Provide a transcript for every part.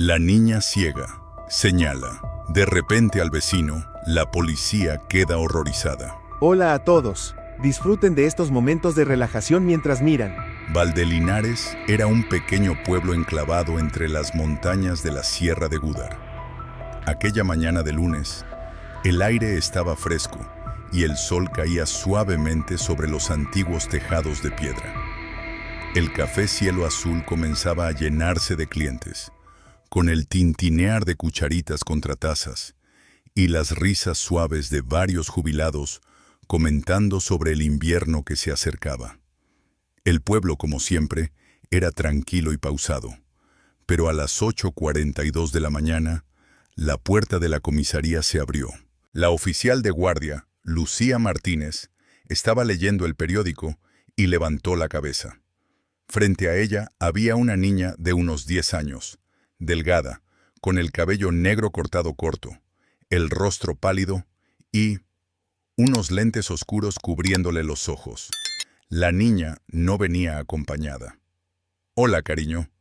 La niña ciega señala. De repente al vecino, la policía queda horrorizada. Hola a todos. Disfruten de estos momentos de relajación mientras miran. Valdelinares era un pequeño pueblo enclavado entre las montañas de la Sierra de Gúdar. Aquella mañana de lunes, el aire estaba fresco y el sol caía suavemente sobre los antiguos tejados de piedra. El café cielo azul comenzaba a llenarse de clientes, con el tintinear de cucharitas contra tazas y las risas suaves de varios jubilados comentando sobre el invierno que se acercaba. El pueblo, como siempre, era tranquilo y pausado, pero a las 8:42 de la mañana, la puerta de la comisaría se abrió. La oficial de guardia, Lucía Martínez, estaba leyendo el periódico y levantó la cabeza. Frente a ella había una niña de unos 10 años, delgada, con el cabello negro cortado corto, el rostro pálido y unos lentes oscuros cubriéndole los ojos. La niña no venía acompañada. «Hola, cariño».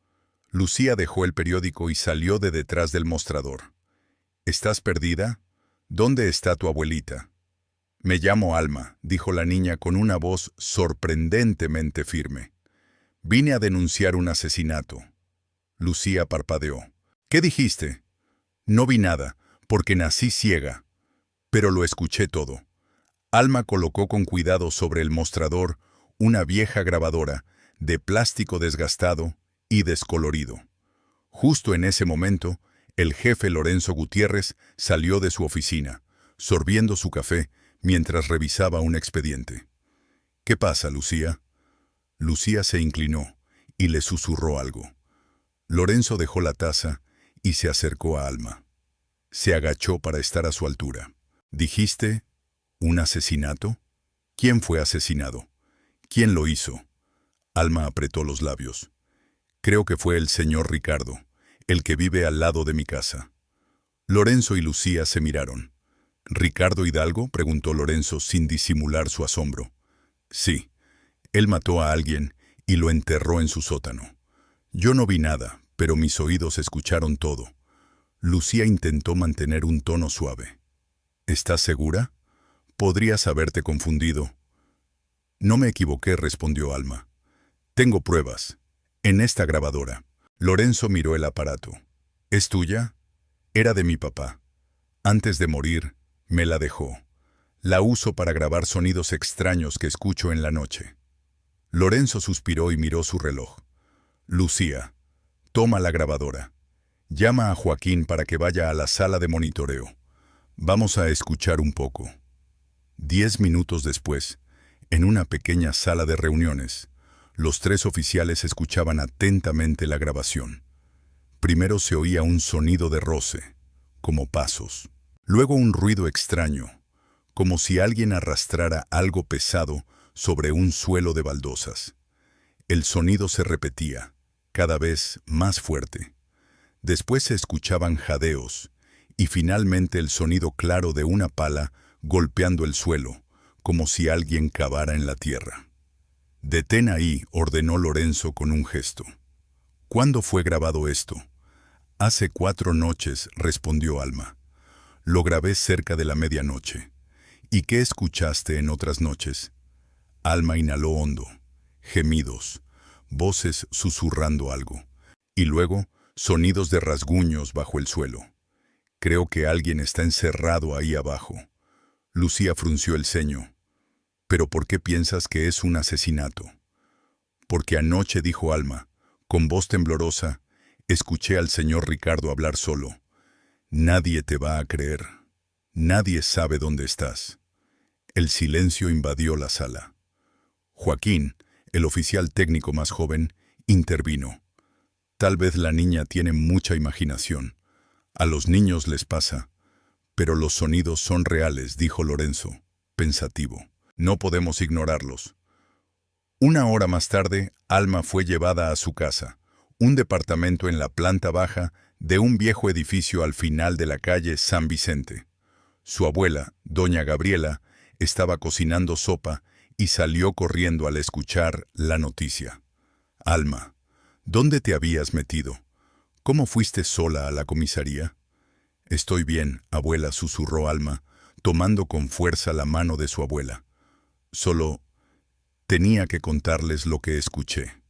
Lucía dejó el periódico y salió de detrás del mostrador. «¿Estás perdida? ¿Dónde está tu abuelita?» «Me llamo Alma», dijo la niña con una voz sorprendentemente firme. «Vine a denunciar un asesinato». Lucía parpadeó. «¿Qué dijiste?» «No vi nada, porque nací ciega, pero lo escuché todo». Alma colocó con cuidado sobre el mostrador una vieja grabadora de plástico desgastado y descolorido. Justo en ese momento, el jefe Lorenzo Gutiérrez salió de su oficina, sorbiendo su café mientras revisaba un expediente. «¿Qué pasa, Lucía?» Lucía se inclinó y le susurró algo. Lorenzo dejó la taza y se acercó a Alma. Se agachó para estar a su altura. «¿Dijiste un asesinato? ¿Quién fue asesinado? ¿Quién lo hizo?» Alma apretó los labios. «Creo que fue el señor Ricardo, el que vive al lado de mi casa». Lorenzo y Lucía se miraron. «¿Ricardo Hidalgo?», preguntó Lorenzo sin disimular su asombro. «Sí, él mató a alguien y lo enterró en su sótano. Yo no vi nada, pero mis oídos escucharon todo». Lucía intentó mantener un tono suave. «¿Estás segura? Podrías haberte confundido». «No me equivoqué», respondió Alma. «Tengo pruebas. En esta grabadora». Lorenzo miró el aparato. «¿Es tuya?» «Era de mi papá. Antes de morir, me la dejó. La uso para grabar sonidos extraños que escucho en la noche». Lorenzo suspiró y miró su reloj. «Lucía, toma la grabadora. Llama a Joaquín para que vaya a la sala de monitoreo. Vamos a escuchar un poco». 10 minutos después, en una pequeña sala de reuniones, los 3 oficiales escuchaban atentamente la grabación. Primero se oía un sonido de roce, como pasos. Luego un ruido extraño, como si alguien arrastrara algo pesado sobre un suelo de baldosas. El sonido se repetía, cada vez más fuerte. Después se escuchaban jadeos, y finalmente el sonido claro de una pala golpeando el suelo, como si alguien cavara en la tierra. «Detén ahí», ordenó Lorenzo con un gesto. «¿Cuándo fue grabado esto?» «Hace 4 noches», respondió Alma. «Lo grabé cerca de la medianoche». «¿Y qué escuchaste en otras noches?» Alma inhaló hondo. Gemidos, voces susurrando algo, y luego sonidos de rasguños bajo el suelo. «Creo que alguien está encerrado ahí abajo». Lucía frunció el ceño. «¿Pero por qué piensas que es un asesinato?» «Porque anoche», dijo Alma, con voz temblorosa, «escuché al señor Ricardo hablar solo. Nadie te va a creer. Nadie sabe dónde estás». El silencio invadió la sala. Joaquín, el oficial técnico más joven, intervino. «Tal vez la niña tiene mucha imaginación. A los niños les pasa. Pero los sonidos son reales», dijo Lorenzo, pensativo. «No podemos ignorarlos». 1 hora más tarde, Alma fue llevada a su casa, un departamento en la planta baja de un viejo edificio al final de la calle San Vicente. Su abuela, doña Gabriela, estaba cocinando sopa y salió corriendo al escuchar la noticia. «Alma, ¿dónde te habías metido? ¿Cómo fuiste sola a la comisaría? Estoy bien, abuela, susurró Alma, tomando con fuerza la mano de su abuela. Solo tenía que contarles lo que escuché.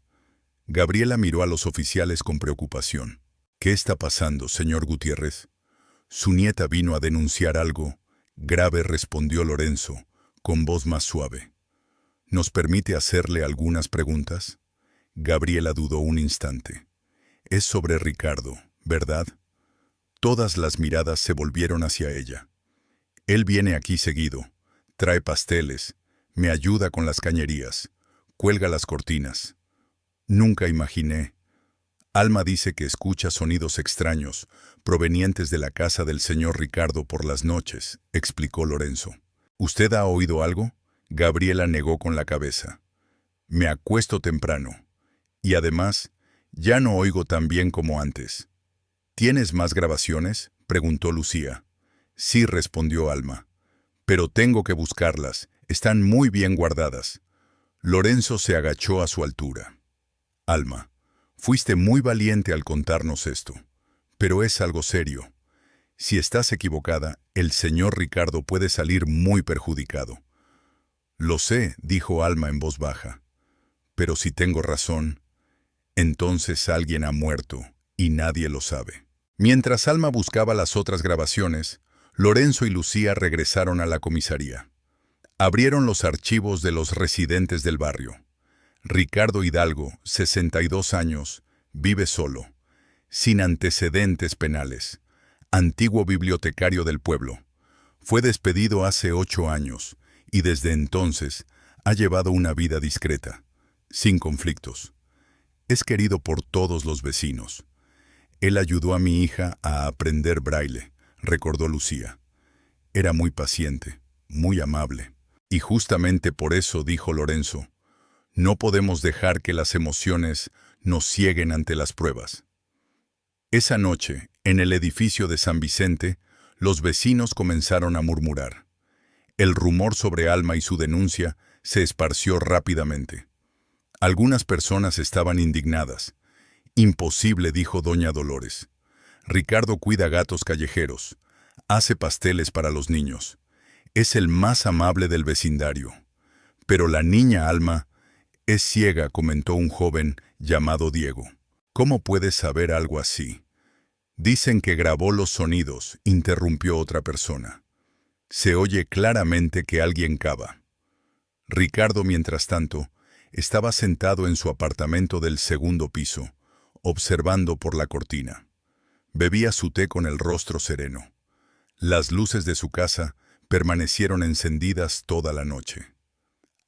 Gabriela miró a los oficiales con preocupación. ¿Qué está pasando, señor Gutiérrez? Su nieta vino a denunciar algo grave, respondió Lorenzo, con voz más suave. ¿Nos permite hacerle algunas preguntas? Gabriela dudó un instante. Es sobre Ricardo, ¿verdad? Todas las miradas se volvieron hacia ella. Él viene aquí seguido, trae pasteles, me ayuda con las cañerías, cuelga las cortinas. Nunca imaginé. Alma dice que escucha sonidos extraños, provenientes de la casa del señor Ricardo por las noches, explicó Lorenzo. ¿Usted ha oído algo? Gabriela negó con la cabeza. Me acuesto temprano. Y además, ya no oigo tan bien como antes. ¿Tienes más grabaciones?, preguntó Lucía. Sí, respondió Alma. Pero tengo que buscarlas, están muy bien guardadas. Lorenzo se agachó a su altura. Alma, fuiste muy valiente al contarnos esto, pero es algo serio. Si estás equivocada, el señor Ricardo puede salir muy perjudicado. Lo sé, dijo Alma en voz baja. Pero si tengo razón, entonces alguien ha muerto y nadie lo sabe. Mientras Alma buscaba las otras grabaciones, Lorenzo y Lucía regresaron a la comisaría. Abrieron los archivos de los residentes del barrio. Ricardo Hidalgo, 62 años, vive solo, sin antecedentes penales, antiguo bibliotecario del pueblo. Fue despedido hace 8 años y desde entonces ha llevado una vida discreta, sin conflictos. Es querido por todos los vecinos. Él ayudó a mi hija a aprender braille, recordó Lucía. Era muy paciente, muy amable. Y justamente por eso, dijo Lorenzo, no podemos dejar que las emociones nos cieguen ante las pruebas. Esa noche, en el edificio de San Vicente, los vecinos comenzaron a murmurar. El rumor sobre Alma y su denuncia se esparció rápidamente. Algunas personas estaban indignadas. Imposible, dijo doña Dolores. Ricardo cuida gatos callejeros, hace pasteles para los niños. Es el más amable del vecindario. Pero la niña Alma es ciega, comentó un joven llamado Diego. ¿Cómo puedes saber algo así? Dicen que grabó los sonidos, interrumpió otra persona. Se oye claramente que alguien cava. Ricardo, mientras tanto, estaba sentado en su apartamento del segundo piso, observando por la cortina. Bebía su té con el rostro sereno. Las luces de su casa permanecieron encendidas toda la noche.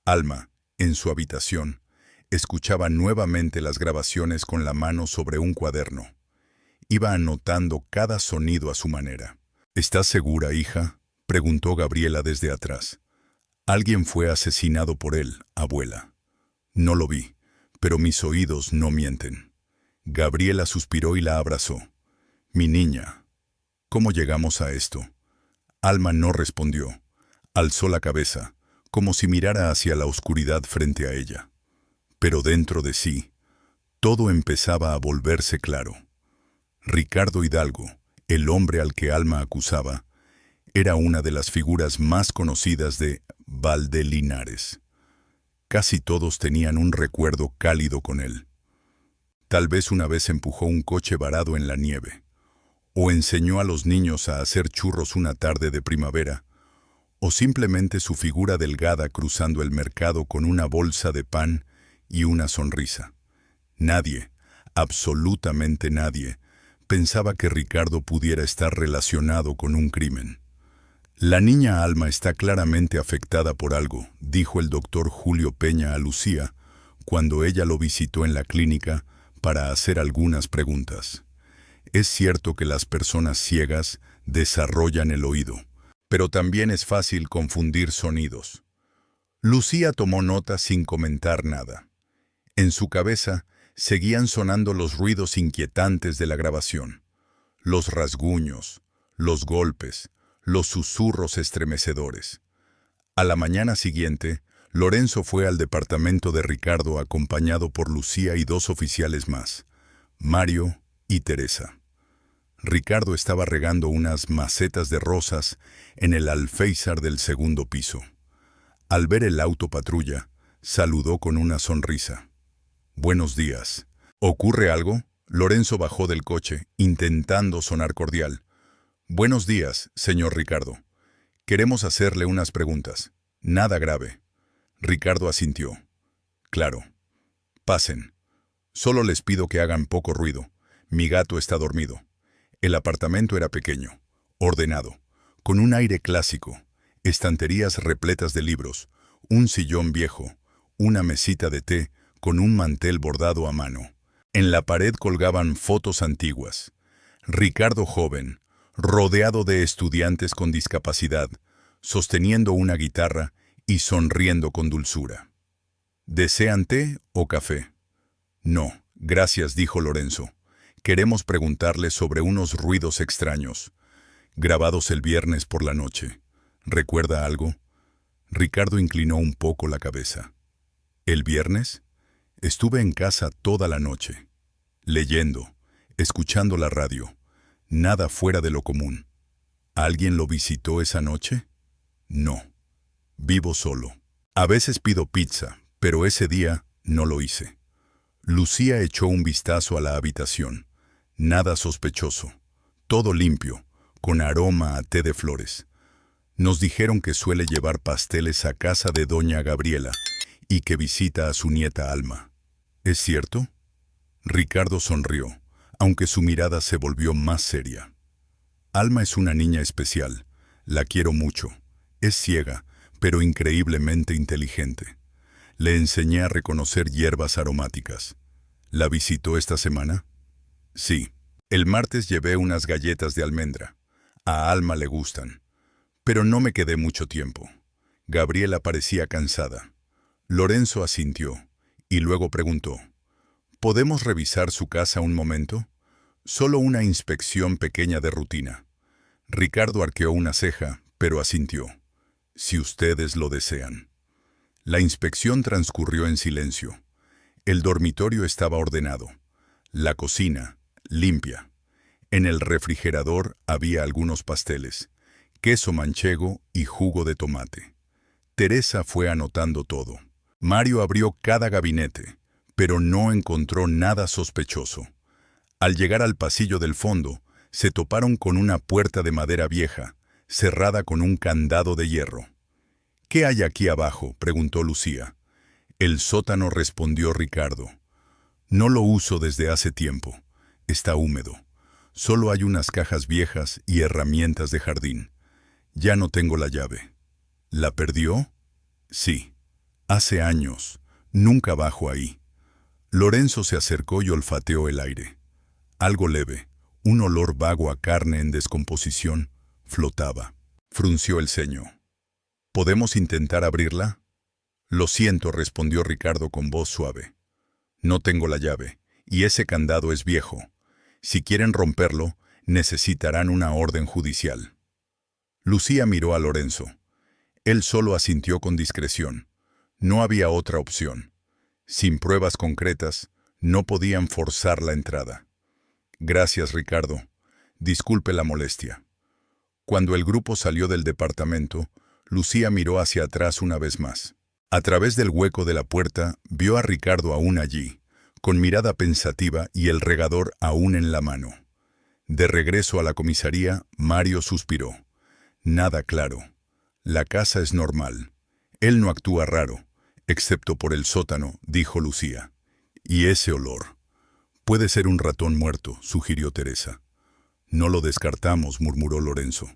Alma, en su habitación, escuchaba nuevamente las grabaciones con la mano sobre un cuaderno. Iba anotando cada sonido a su manera. ¿Estás segura, hija?, preguntó Gabriela desde atrás. Alguien fue asesinado por él, abuela. No lo vi, pero mis oídos no mienten. Gabriela suspiró y la abrazó. Mi niña, ¿cómo llegamos a esto? Alma no respondió. Alzó la cabeza, como si mirara hacia la oscuridad frente a ella. Pero dentro de sí, todo empezaba a volverse claro. Ricardo Hidalgo, el hombre al que Alma acusaba, era una de las figuras más conocidas de Valdelinares. Casi todos tenían un recuerdo cálido con él. Tal vez una vez empujó un coche varado en la nieve, o enseñó a los niños a hacer churros una tarde de primavera, o simplemente su figura delgada cruzando el mercado con una bolsa de pan y una sonrisa. Nadie, absolutamente nadie, pensaba que Ricardo pudiera estar relacionado con un crimen. La niña Alma está claramente afectada por algo, dijo el doctor Julio Peña a Lucía, cuando ella lo visitó en la clínica para hacer algunas preguntas. Es cierto que las personas ciegas desarrollan el oído, pero también es fácil confundir sonidos. Lucía tomó nota sin comentar nada. En su cabeza seguían sonando los ruidos inquietantes de la grabación, los rasguños, los golpes, los susurros estremecedores. A la mañana siguiente, Lorenzo fue al departamento de Ricardo acompañado por Lucía y 2 oficiales más, Mario y Teresa. Ricardo estaba regando unas macetas de rosas en el alféizar del segundo piso. Al ver el auto patrulla, saludó con una sonrisa. «Buenos días. ¿Ocurre algo?» Lorenzo bajó del coche, intentando sonar cordial. «Buenos días, señor Ricardo. Queremos hacerle unas preguntas. Nada grave». Ricardo asintió. «Claro. Pasen. Solo les pido que hagan poco ruido. Mi gato está dormido». El apartamento era pequeño, ordenado, con un aire clásico, estanterías repletas de libros, un sillón viejo, una mesita de té con un mantel bordado a mano. En la pared colgaban fotos antiguas. Ricardo joven, rodeado de estudiantes con discapacidad, sosteniendo una guitarra y sonriendo con dulzura. ¿Desean té o café? No, gracias, dijo Lorenzo. Queremos preguntarle sobre unos ruidos extraños, grabados el viernes por la noche. ¿Recuerda algo? Ricardo inclinó un poco la cabeza. ¿El viernes? Estuve en casa toda la noche, leyendo, escuchando la radio. Nada fuera de lo común. ¿Alguien lo visitó esa noche? No. Vivo solo. A veces pido pizza, pero ese día no lo hice. Lucía echó un vistazo a la habitación. Nada sospechoso. Todo limpio, con aroma a té de flores. Nos dijeron que suele llevar pasteles a casa de doña Gabriela y que visita a su nieta Alma. ¿Es cierto? Ricardo sonrió, aunque su mirada se volvió más seria. Alma es una niña especial. La quiero mucho. Es ciega, pero increíblemente inteligente. Le enseñé a reconocer hierbas aromáticas. ¿La visitó esta semana? Sí. El martes llevé unas galletas de almendra. A Alma le gustan. Pero no me quedé mucho tiempo. Gabriela parecía cansada. Lorenzo asintió y luego preguntó: ¿podemos revisar su casa un momento? Solo una inspección pequeña de rutina. Ricardo arqueó una ceja, pero asintió. Si ustedes lo desean. La inspección transcurrió en silencio. El dormitorio estaba ordenado. La cocina, limpia. En el refrigerador había algunos pasteles, queso manchego y jugo de tomate. Teresa fue anotando todo. Mario abrió cada gabinete, pero no encontró nada sospechoso. Al llegar al pasillo del fondo, se toparon con una puerta de madera vieja, cerrada con un candado de hierro. «¿Qué hay aquí abajo?», preguntó Lucía. «El sótano», respondió Ricardo. «No lo uso desde hace tiempo. Está húmedo. Solo hay unas cajas viejas y herramientas de jardín. Ya no tengo la llave». «¿La perdió?» «Sí. Hace años. Nunca bajo ahí». Lorenzo se acercó y olfateó el aire. Algo leve, un olor vago a carne en descomposición, flotaba. Frunció el ceño. «¿Podemos intentar abrirla?» «Lo siento», respondió Ricardo con voz suave. «No tengo la llave, y ese candado es viejo. Si quieren romperlo, necesitarán una orden judicial». Lucía miró a Lorenzo. Él solo asintió con discreción. No había otra opción. Sin pruebas concretas, no podían forzar la entrada. «Gracias, Ricardo. Disculpe la molestia». Cuando el grupo salió del departamento, Lucía miró hacia atrás una vez más. A través del hueco de la puerta, vio a Ricardo aún allí, con mirada pensativa y el regador aún en la mano. De regreso a la comisaría, Mario suspiró. Nada claro. La casa es normal. Él no actúa raro, excepto por el sótano, dijo Lucía. Y ese olor. Puede ser un ratón muerto, sugirió Teresa. No lo descartamos, murmuró Lorenzo.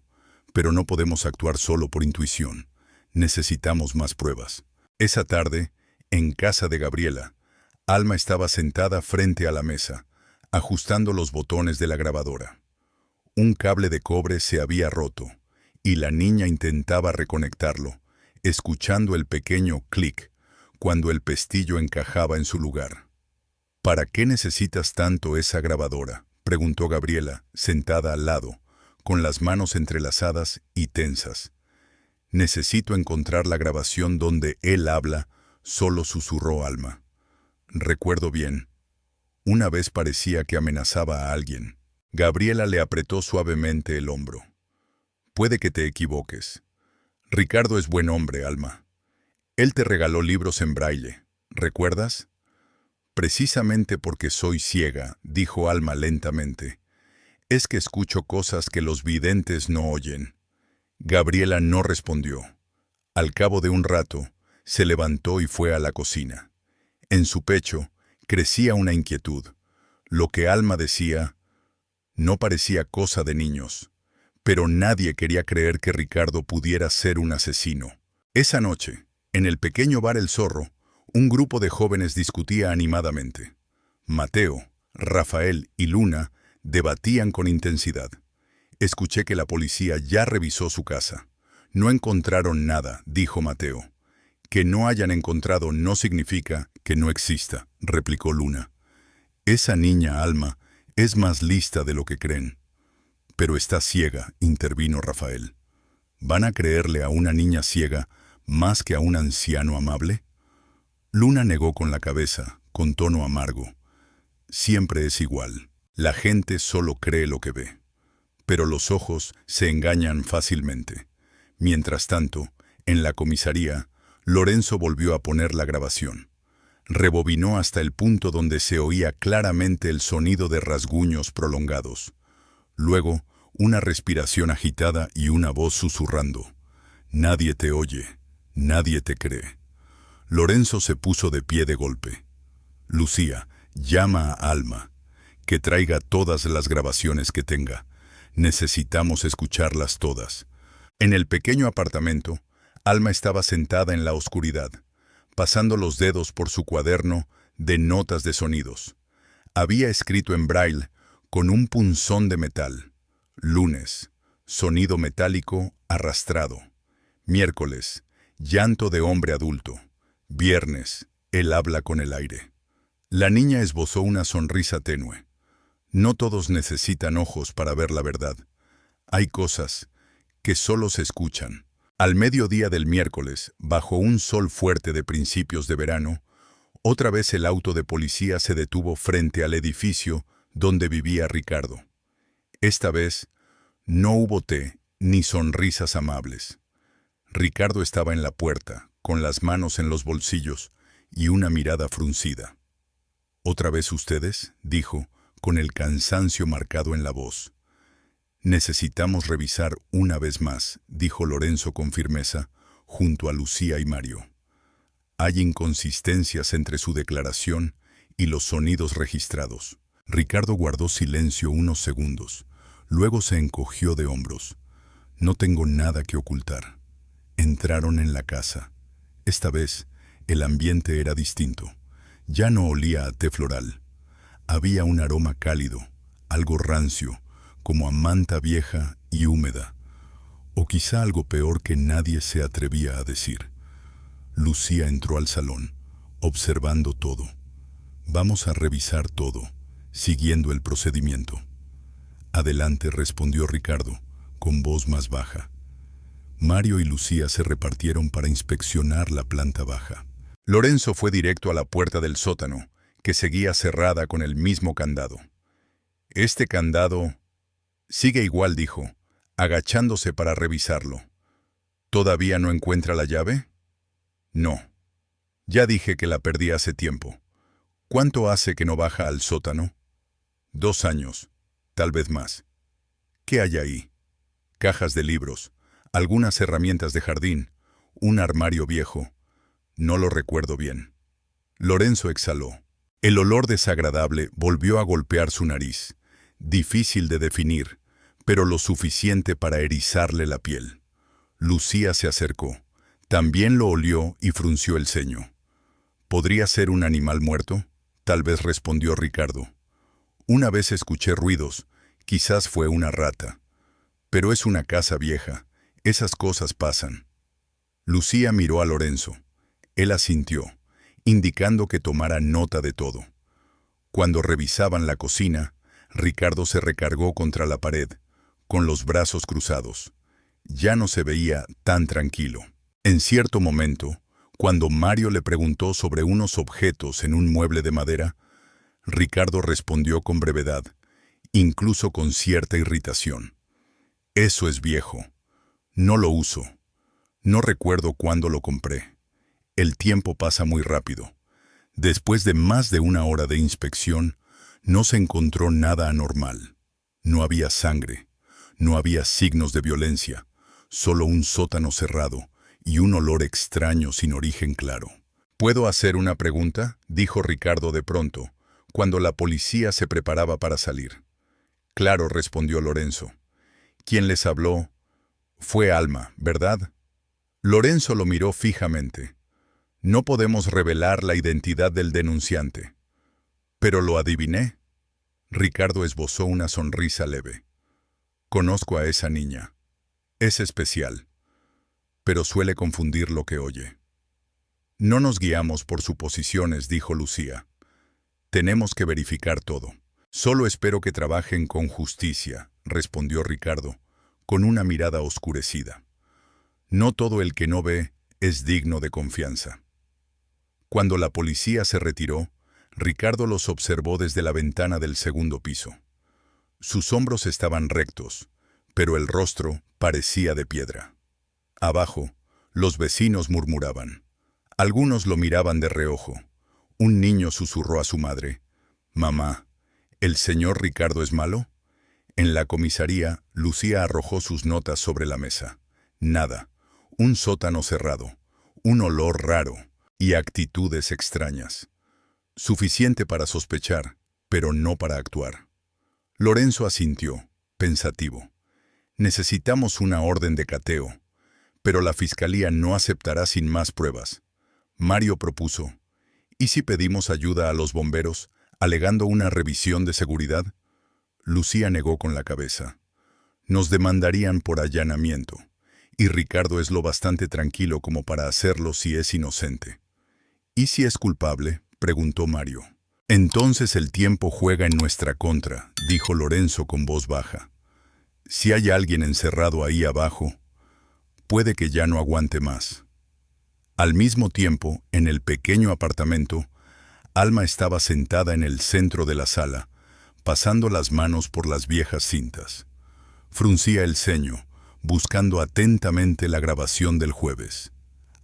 Pero no podemos actuar solo por intuición. Necesitamos más pruebas. Esa tarde, en casa de Gabriela, Alma estaba sentada frente a la mesa, ajustando los botones de la grabadora. Un cable de cobre se había roto, y la niña intentaba reconectarlo, escuchando el pequeño clic cuando el pestillo encajaba en su lugar. «¿Para qué necesitas tanto esa grabadora?», preguntó Gabriela, sentada al lado, con las manos entrelazadas y tensas. «Necesito encontrar la grabación donde él habla», solo susurró Alma. «Recuerdo bien. Una vez parecía que amenazaba a alguien. Gabriela le apretó suavemente el hombro. Puede que te equivoques. Ricardo es buen hombre, Alma. Él te regaló libros en braille, ¿recuerdas? Precisamente porque soy ciega, dijo Alma lentamente. Es que escucho cosas que los videntes no oyen. Gabriela no respondió. Al cabo de un rato, se levantó y fue a la cocina. En su pecho crecía una inquietud. Lo que Alma decía no parecía cosa de niños, pero nadie quería creer que Ricardo pudiera ser un asesino. Esa noche, en el pequeño bar El Zorro, un grupo de jóvenes discutía animadamente. Mateo, Rafael y Luna debatían con intensidad. Escuché que la policía ya revisó su casa. No encontraron nada, dijo Mateo. Que no hayan encontrado no significa que no exista, replicó Luna. Esa niña, Alma, es más lista de lo que creen. Pero está ciega, intervino Rafael. ¿Van a creerle a una niña ciega más que a un anciano amable? Luna negó con la cabeza, con tono amargo. Siempre es igual. La gente solo cree lo que ve. Pero los ojos se engañan fácilmente. Mientras tanto, en la comisaría, Lorenzo volvió a poner la grabación. Rebobinó hasta el punto donde se oía claramente el sonido de rasguños prolongados. Luego, una respiración agitada y una voz susurrando. Nadie te oye, nadie te cree. Lorenzo se puso de pie de golpe. Lucía, llama a Alma. Que traiga todas las grabaciones que tenga. Necesitamos escucharlas todas. En el pequeño apartamento, Alma estaba sentada en la oscuridad, pasando los dedos por su cuaderno de notas de sonidos. Había escrito en braille, con un punzón de metal. Lunes, sonido metálico arrastrado. Miércoles, llanto de hombre adulto. Viernes, él habla con el aire. La niña esbozó una sonrisa tenue. No todos necesitan ojos para ver la verdad. Hay cosas que solo se escuchan. Al mediodía del miércoles, bajo un sol fuerte de principios de verano, otra vez el auto de policía se detuvo frente al edificio donde vivía Ricardo. Esta vez, no hubo té ni sonrisas amables. Ricardo estaba en la puerta, con las manos en los bolsillos y una mirada fruncida. «¿Otra vez ustedes?», dijo, con el cansancio marcado en la voz. «Necesitamos revisar una vez más», dijo Lorenzo con firmeza, junto a Lucía y Mario. «Hay inconsistencias entre su declaración y los sonidos registrados». Ricardo guardó silencio unos segundos. Luego se encogió de hombros. «No tengo nada que ocultar». Entraron en la casa. Esta vez, el ambiente era distinto. Ya no olía a té floral. Había un aroma cálido, algo rancio, como a manta vieja y húmeda, o quizá algo peor que nadie se atrevía a decir. Lucía entró al salón, observando todo. «Vamos a revisar todo, siguiendo el procedimiento». «Adelante», respondió Ricardo, con voz más baja. Mario y Lucía se repartieron para inspeccionar la planta baja. Lorenzo fue directo a la puerta del sótano, que seguía cerrada con el mismo candado. «Este candado sigue igual», dijo, agachándose para revisarlo. «¿Todavía no encuentra la llave?» «No. Ya dije que la perdí hace tiempo. ¿Cuánto hace que no baja al sótano?» 2 años, tal vez más. ¿Qué hay ahí?» «Cajas de libros, algunas herramientas de jardín, un armario viejo. No lo recuerdo bien». Lorenzo exhaló. El olor desagradable volvió a golpear su nariz, difícil de definir, pero lo suficiente para erizarle la piel. Lucía se acercó. También lo olió y frunció el ceño. «¿Podría ser un animal muerto?», tal vez respondió Ricardo. «Una vez escuché ruidos, quizás fue una rata. Pero es una casa vieja, esas cosas pasan». Lucía miró a Lorenzo. Él asintió, indicando que tomara nota de todo. Cuando revisaban la cocina, Ricardo se recargó contra la pared, con los brazos cruzados. Ya no se veía tan tranquilo. En cierto momento, cuando Mario le preguntó sobre unos objetos en un mueble de madera, Ricardo respondió con brevedad, incluso con cierta irritación. Eso es viejo. No lo uso. No recuerdo cuándo lo compré. El tiempo pasa muy rápido. Después de más de una hora de inspección, no se encontró nada anormal. No había sangre. No había signos de violencia. Solo un sótano cerrado y un olor extraño sin origen claro. ¿Puedo hacer una pregunta?, dijo Ricardo de pronto, cuando la policía se preparaba para salir. Claro, respondió Lorenzo. ¿Quién les habló? Fue Alma, ¿verdad? Lorenzo lo miró fijamente. No podemos revelar la identidad del denunciante. Pero lo adiviné. Ricardo esbozó una sonrisa leve. Conozco a esa niña. Es especial, pero suele confundir lo que oye. No nos guiamos por suposiciones, dijo Lucía. Tenemos que verificar todo. Solo espero que trabajen con justicia, respondió Ricardo, con una mirada oscurecida. No todo el que no ve es digno de confianza. Cuando la policía se retiró, Ricardo los observó desde la ventana del segundo piso. Sus hombros estaban rectos, pero el rostro parecía de piedra. Abajo, los vecinos murmuraban. Algunos lo miraban de reojo. Un niño susurró a su madre: «Mamá, ¿el señor Ricardo es malo?». En la comisaría, Lucía arrojó sus notas sobre la mesa. Nada. Un sótano cerrado, un olor raro y actitudes extrañas. Suficiente para sospechar, pero no para actuar. Lorenzo asintió, pensativo. Necesitamos una orden de cateo, pero la fiscalía no aceptará sin más pruebas. Mario propuso: ¿y si pedimos ayuda a los bomberos, alegando una revisión de seguridad? Lucía negó con la cabeza. Nos demandarían por allanamiento, y Ricardo es lo bastante tranquilo como para hacerlo si es inocente. ¿Y si es culpable?, preguntó Mario. Entonces el tiempo juega en nuestra contra, dijo Lorenzo con voz baja. Si hay alguien encerrado ahí abajo, puede que ya no aguante más. Al mismo tiempo, en el pequeño apartamento, Alma estaba sentada en el centro de la sala, pasando las manos por las viejas cintas. Fruncía el ceño, buscando atentamente la grabación del jueves.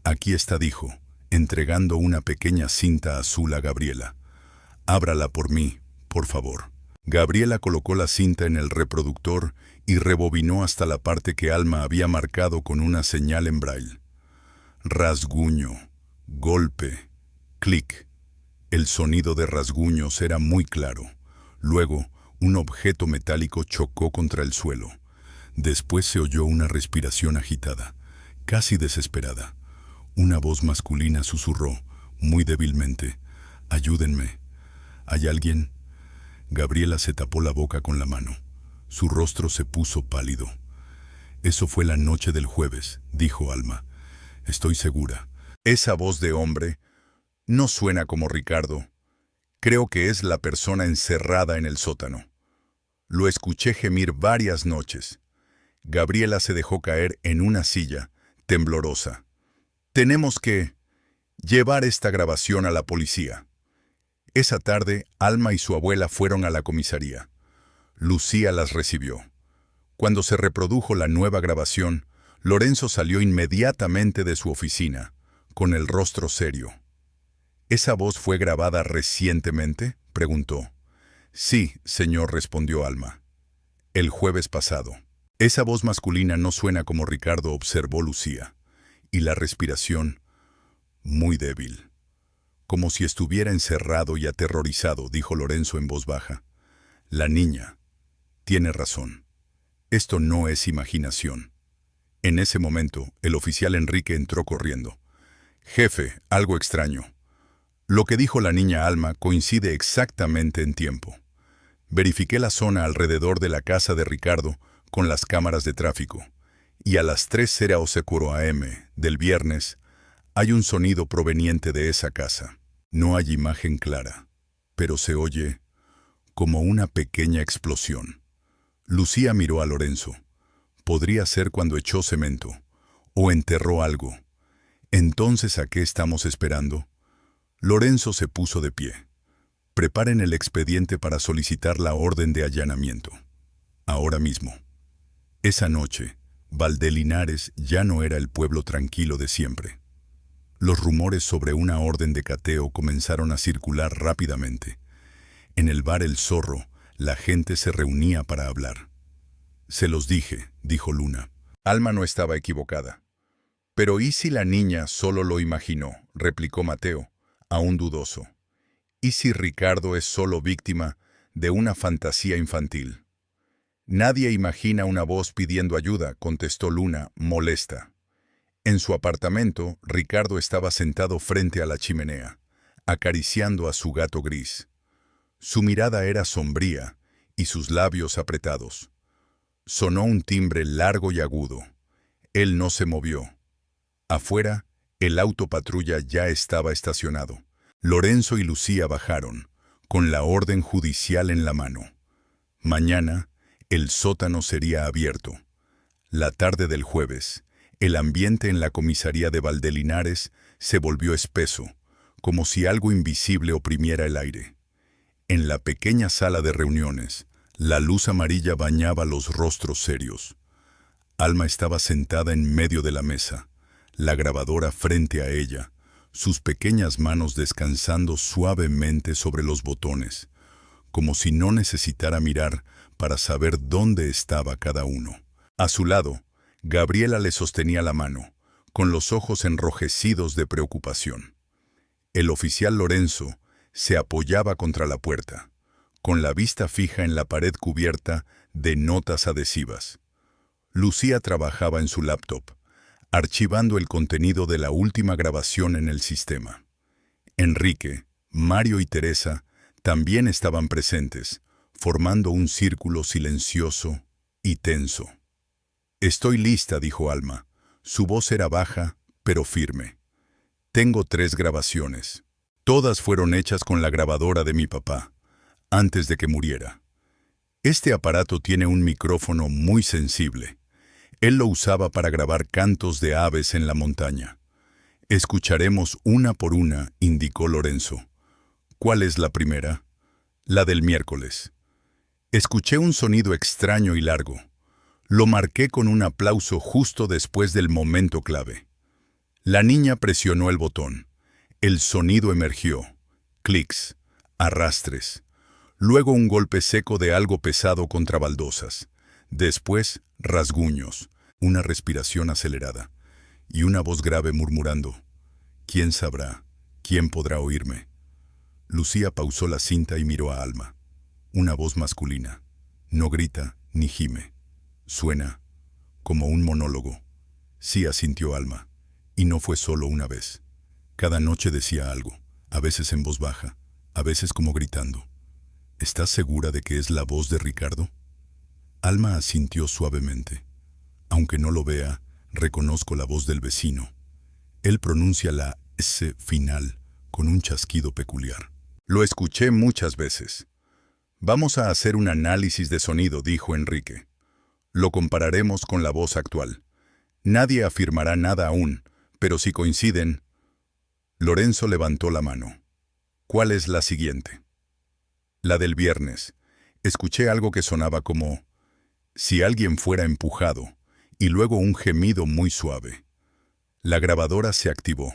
Aquí está, dijo, entregando una pequeña cinta azul a Gabriela. Ábrala por mí, por favor. Gabriela colocó la cinta en el reproductor y rebobinó hasta la parte que Alma había marcado con una señal en braille. Rasguño, golpe, clic. El sonido de rasguños era muy claro. Luego, un objeto metálico chocó contra el suelo. Después se oyó una respiración agitada, casi desesperada. Una voz masculina susurró, muy débilmente: «Ayúdenme. ¿Hay alguien?». Gabriela se tapó la boca con la mano. Su rostro se puso pálido. «Eso fue la noche del jueves», dijo Alma. «Estoy segura». Esa voz de hombre no suena como Ricardo. Creo que es la persona encerrada en el sótano. Lo escuché gemir varias noches. Gabriela se dejó caer en una silla, temblorosa. «Tenemos que llevar esta grabación a la policía». Esa tarde, Alma y su abuela fueron a la comisaría. Lucía las recibió. Cuando se reprodujo la nueva grabación, Lorenzo salió inmediatamente de su oficina, con el rostro serio. «¿Esa voz fue grabada recientemente?», preguntó. «Sí, señor», respondió Alma. «El jueves pasado». «Esa voz masculina no suena como Ricardo», observó Lucía. «Y la respiración, muy débil. Como si estuviera encerrado y aterrorizado», dijo Lorenzo en voz baja. «La niña tiene razón. Esto no es imaginación». En ese momento, el oficial Enrique entró corriendo. «Jefe, algo extraño. Lo que dijo la niña Alma coincide exactamente en tiempo. Verifiqué la zona alrededor de la casa de Ricardo con las cámaras de tráfico, y a las 3:00 am del viernes hay un sonido proveniente de esa casa. No hay imagen clara, pero se oye como una pequeña explosión». Lucía miró a Lorenzo. Podría ser cuando echó cemento, o enterró algo. «Entonces, ¿a qué estamos esperando?». Lorenzo se puso de pie. Preparen el expediente para solicitar la orden de allanamiento. Ahora mismo. Esa noche, Valdelinares ya no era el pueblo tranquilo de siempre. Los rumores sobre una orden de cateo comenzaron a circular rápidamente. En el bar El Zorro, la gente se reunía para hablar. «Se los dije», dijo Luna. Alma no estaba equivocada. «Pero ¿y si la niña solo lo imaginó?», replicó Mateo, aún dudoso. «¿Y si Ricardo es solo víctima de una fantasía infantil?». «Nadie imagina una voz pidiendo ayuda», contestó Luna, molesta. En su apartamento, Ricardo estaba sentado frente a la chimenea, acariciando a su gato gris. Su mirada era sombría y sus labios apretados. Sonó un timbre largo y agudo. Él no se movió. Afuera, el auto patrulla ya estaba estacionado. Lorenzo y Lucía bajaron, con la orden judicial en la mano. Mañana, el sótano sería abierto. La tarde del jueves, el ambiente en la comisaría de Valdelinares se volvió espeso, como si algo invisible oprimiera el aire. En la pequeña sala de reuniones, la luz amarilla bañaba los rostros serios. Alma estaba sentada en medio de la mesa, la grabadora frente a ella, sus pequeñas manos descansando suavemente sobre los botones, como si no necesitara mirar para saber dónde estaba cada uno. A su lado, Gabriela le sostenía la mano, con los ojos enrojecidos de preocupación. El oficial Lorenzo se apoyaba contra la puerta, con la vista fija en la pared cubierta de notas adhesivas. Lucía trabajaba en su laptop, archivando el contenido de la última grabación en el sistema. Enrique, Mario y Teresa también estaban presentes, formando un círculo silencioso y tenso. «Estoy lista», dijo Alma. Su voz era baja, pero firme. «Tengo 3 grabaciones. Todas fueron hechas con la grabadora de mi papá, antes de que muriera. Este aparato tiene un micrófono muy sensible. Él lo usaba para grabar cantos de aves en la montaña. Escucharemos una por una», indicó Lorenzo. «¿Cuál es la primera?» «La del miércoles». Escuché un sonido extraño y largo. Lo marqué con un aplauso justo después del momento clave. La niña presionó el botón. El sonido emergió. Clics, arrastres. Luego un golpe seco de algo pesado contra baldosas. Después, rasguños, una respiración acelerada y una voz grave murmurando: «¿Quién sabrá? ¿Quién podrá oírme?». Lucía pausó la cinta y miró a Alma. Una voz masculina. No grita ni gime. Suena como un monólogo. Sí, asintió Alma. Y no fue solo una vez. Cada noche decía algo, a veces en voz baja, a veces como gritando. «¿Estás segura de que es la voz de Ricardo?». Alma asintió suavemente. «Aunque no lo vea, reconozco la voz del vecino. Él pronuncia la S final con un chasquido peculiar. Lo escuché muchas veces». «Vamos a hacer un análisis de sonido», dijo Enrique. «Lo compararemos con la voz actual. Nadie afirmará nada aún, pero si coinciden». Lorenzo levantó la mano. «¿Cuál es la siguiente?». «La del viernes. Escuché algo que sonaba como si alguien fuera empujado, y luego un gemido muy suave. La grabadora se activó.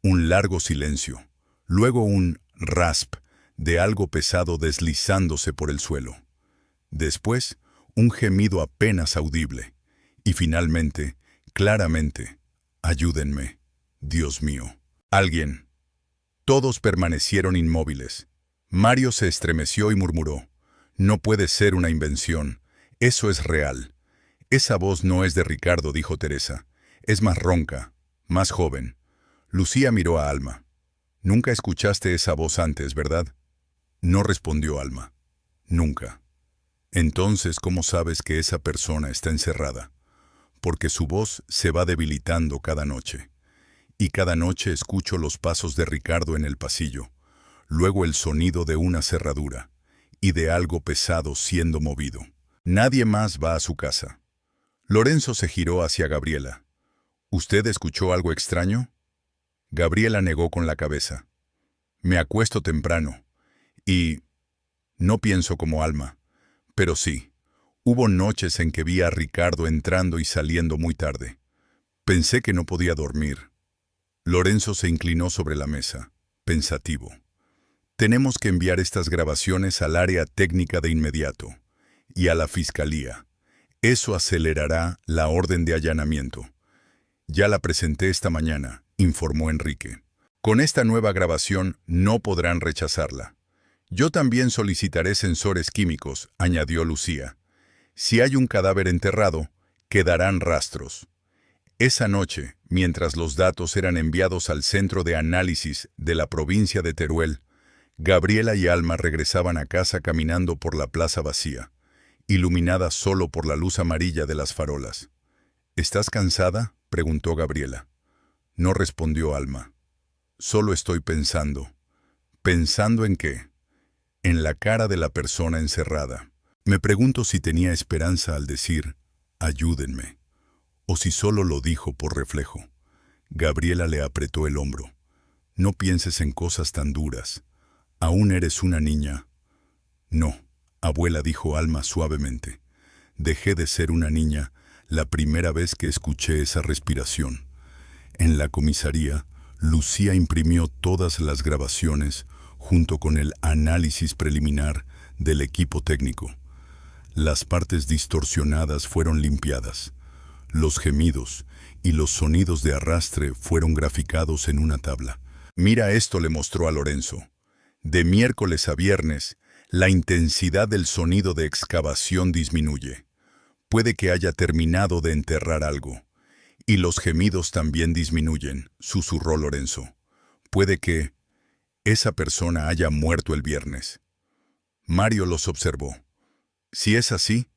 Un largo silencio. Luego un rasp de algo pesado deslizándose por el suelo. Después, un gemido apenas audible. Y finalmente, claramente: «Ayúdenme, Dios mío. Alguien». Todos permanecieron inmóviles. Mario se estremeció y murmuró: «No puede ser una invención. Eso es real». «Esa voz no es de Ricardo», dijo Teresa. «Es más ronca, más joven». Lucía miró a Alma. «Nunca escuchaste esa voz antes, ¿verdad?». No respondió Alma. «Nunca». «Entonces, ¿cómo sabes que esa persona está encerrada?». «Porque su voz se va debilitando cada noche. Y cada noche escucho los pasos de Ricardo en el pasillo, luego el sonido de una cerradura y de algo pesado siendo movido. Nadie más va a su casa». Lorenzo se giró hacia Gabriela. «¿Usted escuchó algo extraño?». Gabriela negó con la cabeza. «Me acuesto temprano, Y no pienso como Alma, pero sí, hubo noches en que vi a Ricardo entrando y saliendo muy tarde. Pensé que no podía dormir. Lorenzo se inclinó sobre la mesa, pensativo. Tenemos que enviar estas grabaciones al área técnica de inmediato y a la fiscalía. Eso acelerará la orden de allanamiento. Ya la presenté esta mañana, informó Enrique. Con esta nueva grabación no podrán rechazarla. Yo también solicitaré sensores químicos, añadió Lucía. Si hay un cadáver enterrado, quedarán rastros. Esa noche, mientras los datos eran enviados al centro de análisis de la provincia de Teruel, Gabriela y Alma regresaban a casa caminando por la plaza vacía, iluminada solo por la luz amarilla de las farolas. ¿Estás cansada?, preguntó Gabriela. No respondió Alma. Solo estoy pensando. ¿Pensando en qué? En la cara de la persona encerrada. Me pregunto si tenía esperanza al decir, ayúdenme, o si solo lo dijo por reflejo. Gabriela le apretó el hombro. No pienses en cosas tan duras. ¿Aún eres una niña? No, abuela, dijo Alma suavemente. Dejé de ser una niña la primera vez que escuché esa respiración. En la comisaría, Lucía imprimió todas las grabaciones junto con el análisis preliminar del equipo técnico. Las partes distorsionadas fueron limpiadas. Los gemidos y los sonidos de arrastre fueron graficados en una tabla. Mira esto, le mostró a Lorenzo. De miércoles a viernes, la intensidad del sonido de excavación disminuye. Puede que haya terminado de enterrar algo. Y los gemidos también disminuyen, susurró Lorenzo. Puede que esa persona haya muerto el viernes. Mario los observó. Si es así,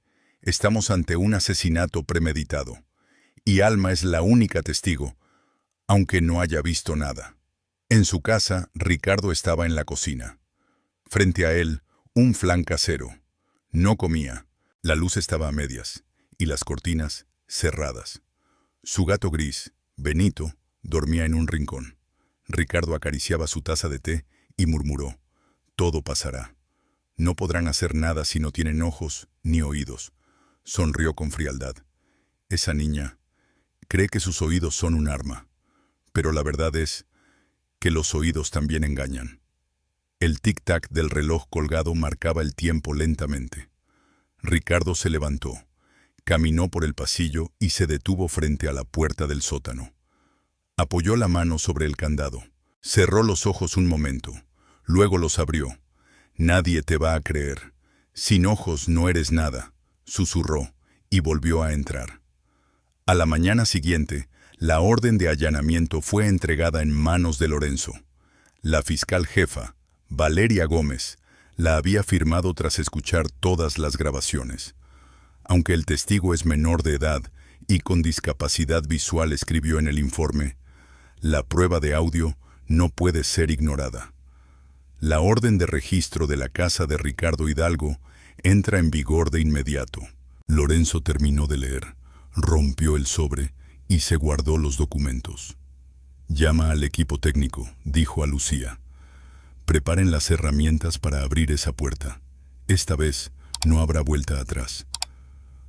estamos ante un asesinato premeditado. Y Alma es la única testigo, aunque no haya visto nada. En su casa, Ricardo estaba en la cocina. Frente a él, un flan casero. No comía. La luz estaba a medias, y las cortinas cerradas. Su gato gris, Benito, dormía en un rincón. Ricardo acariciaba su taza de té y murmuró, todo pasará. No podrán hacer nada si no tienen ojos ni oídos. Sonrió con frialdad. Esa niña cree que sus oídos son un arma, pero la verdad es que los oídos también engañan. El tic-tac del reloj colgado marcaba el tiempo lentamente. Ricardo se levantó, caminó por el pasillo y se detuvo frente a la puerta del sótano. Apoyó la mano sobre el candado. Cerró los ojos un momento, luego los abrió. Nadie te va a creer. Sin ojos no eres nada, susurró y volvió a entrar. A la mañana siguiente, la orden de allanamiento fue entregada en manos de Lorenzo. La fiscal jefa, Valeria Gómez, la había firmado tras escuchar todas las grabaciones. Aunque el testigo es menor de edad y con discapacidad visual, escribió en el informe, la prueba de audio no puede ser ignorada. La orden de registro de la casa de Ricardo Hidalgo entra en vigor de inmediato. Lorenzo terminó de leer, rompió el sobre y se guardó los documentos. Llama al equipo técnico, dijo a Lucía. Preparen las herramientas para abrir esa puerta. Esta vez no habrá vuelta atrás.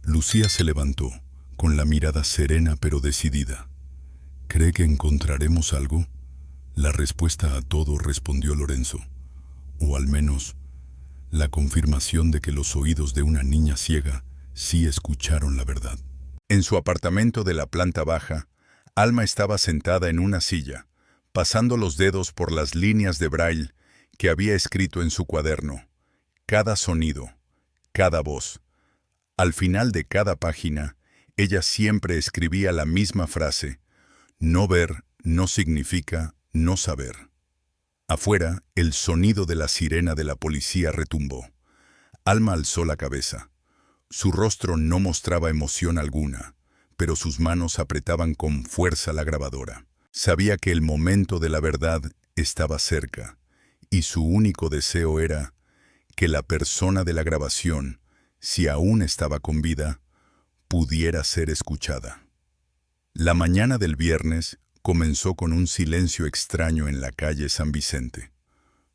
Lucía se levantó, con la mirada serena pero decidida. ¿Cree que encontraremos algo? La respuesta a todo, respondió Lorenzo. O al menos, la confirmación de que los oídos de una niña ciega sí escucharon la verdad. En su apartamento de la planta baja, Alma estaba sentada en una silla, pasando los dedos por las líneas de braille que había escrito en su cuaderno. Cada sonido, cada voz. Al final de cada página, ella siempre escribía la misma frase: no ver no significa no saber. Afuera, el sonido de la sirena de la policía retumbó. Alma alzó la cabeza. Su rostro no mostraba emoción alguna, pero sus manos apretaban con fuerza la grabadora. Sabía que el momento de la verdad estaba cerca, y su único deseo era que la persona de la grabación, si aún estaba con vida, pudiera ser escuchada. La mañana del viernes comenzó con un silencio extraño en la calle San Vicente.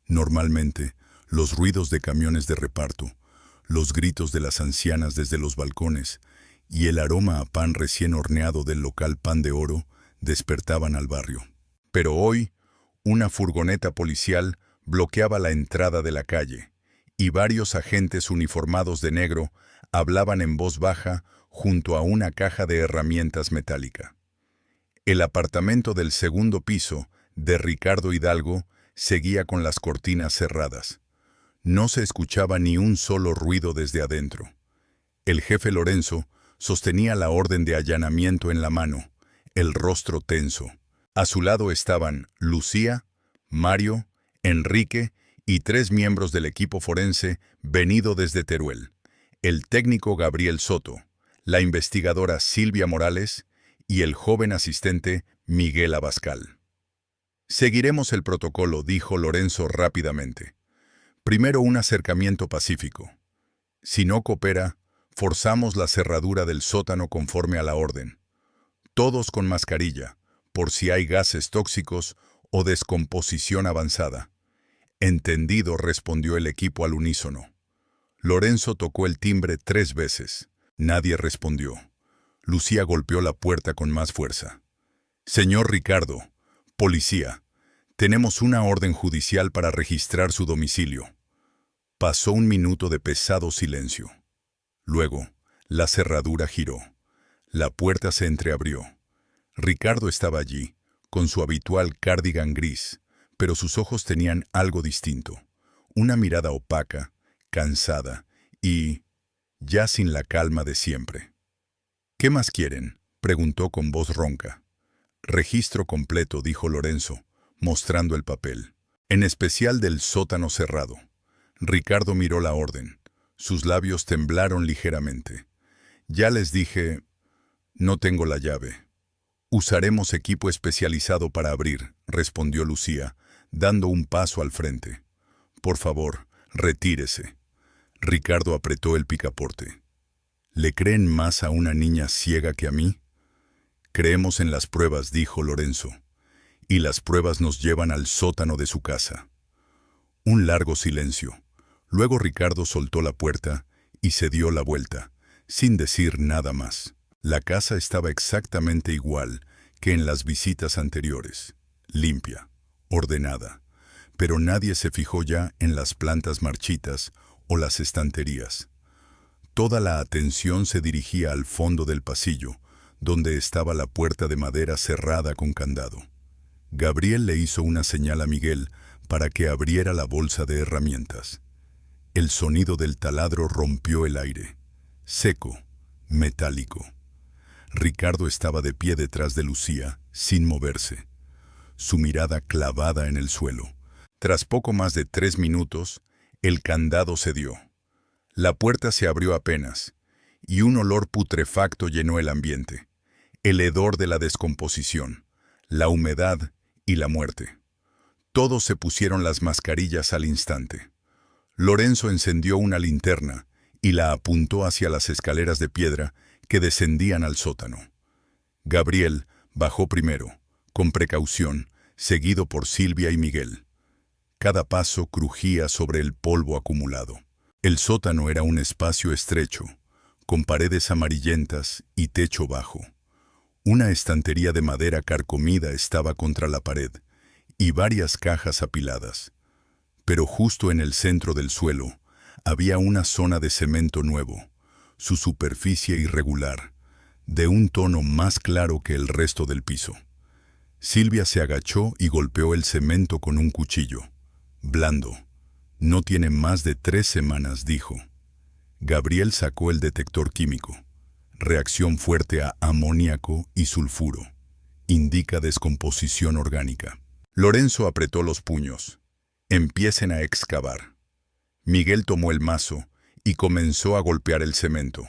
Normalmente, los ruidos de camiones de reparto, los gritos de las ancianas desde los balcones y el aroma a pan recién horneado del local Pan de Oro despertaban al barrio. Pero hoy, una furgoneta policial bloqueaba la entrada de la calle, y varios agentes uniformados de negro hablaban en voz baja junto a una caja de herramientas metálica. El apartamento del segundo piso de Ricardo Hidalgo seguía con las cortinas cerradas. No se escuchaba ni un solo ruido desde adentro. El jefe Lorenzo sostenía la orden de allanamiento en la mano, el rostro tenso. A su lado estaban Lucía, Mario, Enrique y 3 miembros del equipo forense venido desde Teruel: el técnico Gabriel Soto, la investigadora Silvia Morales y el joven asistente Miguel Abascal. «Seguiremos el protocolo», dijo Lorenzo rápidamente. «Primero un acercamiento pacífico. Si no coopera, forzamos la cerradura del sótano conforme a la orden. Todos con mascarilla, por si hay gases tóxicos o descomposición avanzada». «Entendido», respondió el equipo al unísono. Lorenzo tocó el timbre 3 veces. Nadie respondió. Lucía golpeó la puerta con más fuerza. «Señor Ricardo, policía, tenemos una orden judicial para registrar su domicilio». Pasó un minuto de pesado silencio. Luego, la cerradura giró. La puerta se entreabrió. Ricardo estaba allí, con su habitual cardigan gris, pero sus ojos tenían algo distinto. Una mirada opaca, cansada y ya sin la calma de siempre. «¿Qué más quieren?», preguntó con voz ronca. «Registro completo», dijo Lorenzo, mostrando el papel, «en especial del sótano cerrado». Ricardo miró la orden. Sus labios temblaron ligeramente. «Ya les dije, no tengo la llave». «Usaremos equipo especializado para abrir», respondió Lucía, dando un paso al frente. «Por favor, retírese». Ricardo apretó el picaporte. «¿Le creen más a una niña ciega que a mí?». «Creemos en las pruebas», dijo Lorenzo, «y las pruebas nos llevan al sótano de su casa». Un largo silencio. Luego Ricardo soltó la puerta y se dio la vuelta, sin decir nada más. La casa estaba exactamente igual que en las visitas anteriores, limpia, ordenada, pero nadie se fijó ya en las plantas marchitas o las estanterías. Toda la atención se dirigía al fondo del pasillo, donde estaba la puerta de madera cerrada con candado. Gabriel le hizo una señal a Miguel para que abriera la bolsa de herramientas. El sonido del taladro rompió el aire, seco, metálico. Ricardo estaba de pie detrás de Lucía, sin moverse, su mirada clavada en el suelo. Tras poco más de 3 minutos, el candado cedió. La puerta se abrió apenas, y un olor putrefacto llenó el ambiente, el hedor de la descomposición, la humedad y la muerte. Todos se pusieron las mascarillas al instante. Lorenzo encendió una linterna y la apuntó hacia las escaleras de piedra que descendían al sótano. Gabriel bajó primero, con precaución, seguido por Silvia y Miguel. Cada paso crujía sobre el polvo acumulado. El sótano era un espacio estrecho, con paredes amarillentas y techo bajo. Una estantería de madera carcomida estaba contra la pared, y varias cajas apiladas. Pero justo en el centro del suelo había una zona de cemento nuevo, su superficie irregular, de un tono más claro que el resto del piso. Silvia se agachó y golpeó el cemento con un cuchillo. «Blando. No tiene más de 3 semanas», dijo. Gabriel sacó el detector químico. «Reacción fuerte a amoníaco y sulfuro. Indica descomposición orgánica». Lorenzo apretó los puños. «Empiecen a excavar». Miguel tomó el mazo y comenzó a golpear el cemento.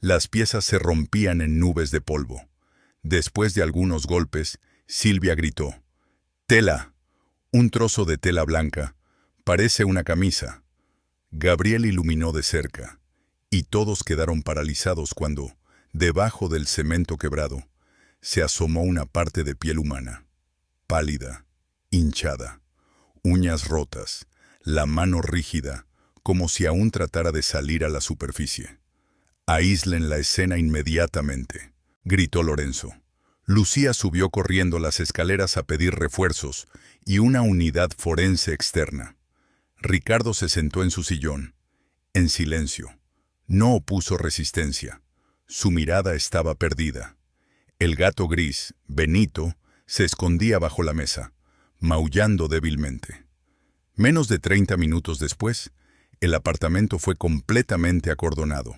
Las piezas se rompían en nubes de polvo. Después de algunos golpes, Silvia gritó: «¡Tela! Un trozo de tela blanca. Parece una camisa». Gabriel iluminó de cerca, y todos quedaron paralizados cuando, debajo del cemento quebrado, se asomó una parte de piel humana, pálida, hinchada, uñas rotas, la mano rígida, como si aún tratara de salir a la superficie. «Aíslen la escena inmediatamente», gritó Lorenzo. Lucía subió corriendo las escaleras a pedir refuerzos y una unidad forense externa. Ricardo se sentó en su sillón, en silencio. No opuso resistencia. Su mirada estaba perdida. El gato gris, Benito, se escondía bajo la mesa, maullando débilmente. Menos de 30 minutos después, el apartamento fue completamente acordonado.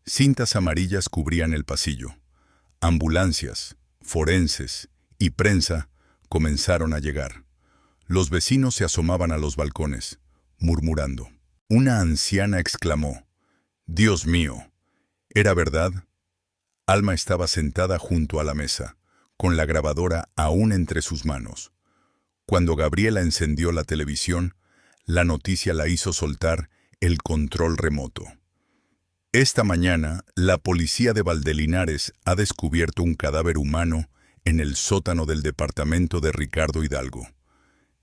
Cintas amarillas cubrían el pasillo. Ambulancias, forenses y prensa comenzaron a llegar. Los vecinos se asomaban a los balcones, murmurando. Una anciana exclamó: «Dios mío, ¿era verdad?». Alma estaba sentada junto a la mesa, con la grabadora aún entre sus manos. Cuando Gabriela encendió la televisión, la noticia la hizo soltar el control remoto. Esta mañana, la policía de Valdelinares ha descubierto un cadáver humano en el sótano del departamento de Ricardo Hidalgo.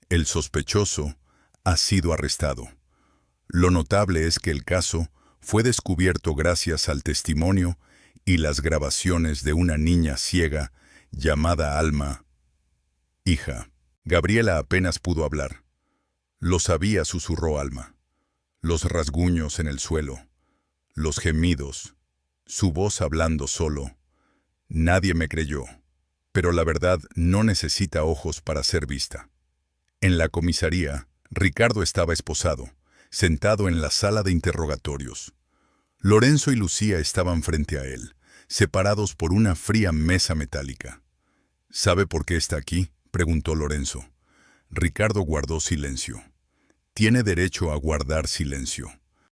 El sospechoso ha sido arrestado. Lo notable es que el caso fue descubierto gracias al testimonio y las grabaciones de una niña ciega llamada Alma. «Hija». Gabriela apenas pudo hablar. «Lo sabía», susurró Alma. Los rasguños en el suelo, los gemidos, su voz hablando solo. Nadie me creyó, pero la verdad no necesita ojos para ser vista. En la comisaría, Ricardo estaba esposado, sentado en la sala de interrogatorios. Lorenzo y Lucía estaban frente a él, separados por una fría mesa metálica. «¿Sabe por qué está aquí?», preguntó Lorenzo. Ricardo guardó silencio. Tiene derecho a guardar silencio.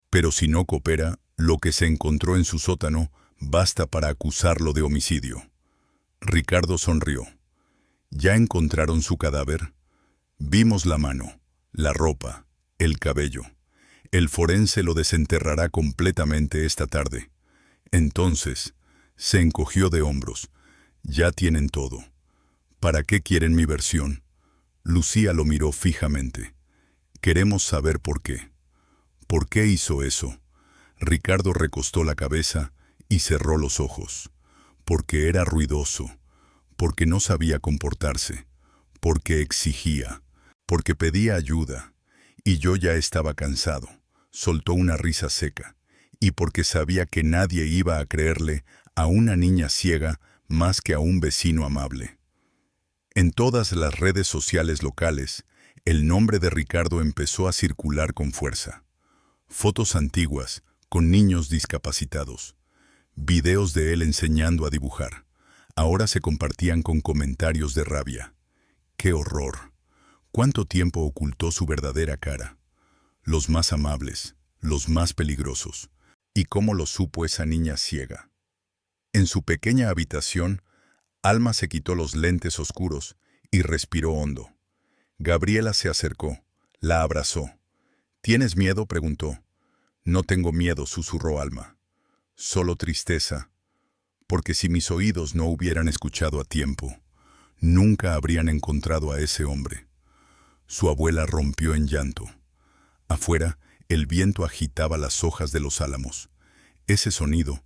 Pero si no coopera, lo que se encontró en su sótano basta para acusarlo de homicidio. Ricardo sonrió. «¿Ya encontraron su cadáver?». «Vimos la mano, la ropa, el cabello. El forense lo desenterrará completamente esta tarde». Entonces, se encogió de hombros. «Ya tienen todo. ¿Para qué quieren mi versión?». Lucía lo miró fijamente. «Queremos saber por qué». «¿Por qué hizo eso?». Ricardo recostó la cabeza y cerró los ojos. «Porque era ruidoso, porque no sabía comportarse, porque exigía, porque pedía ayuda, y yo ya estaba cansado». Soltó una risa seca. «Y porque sabía que nadie iba a creerle a una niña ciega más que a un vecino amable». En todas las redes sociales locales, el nombre de Ricardo empezó a circular con fuerza. Fotos antiguas, con niños discapacitados. Videos de él enseñando a dibujar. Ahora se compartían con comentarios de rabia. ¡Qué horror! ¿Cuánto tiempo ocultó su verdadera cara? Los más amables, los más peligrosos. ¿Y cómo lo supo esa niña ciega? En su pequeña habitación, Alma se quitó los lentes oscuros y respiró hondo. Gabriela se acercó, la abrazó. «¿Tienes miedo?», preguntó. «No tengo miedo», susurró Alma. «Solo tristeza, porque si mis oídos no hubieran escuchado a tiempo, nunca habrían encontrado a ese hombre». Su abuela rompió en llanto. Afuera, el viento agitaba las hojas de los álamos. Ese sonido,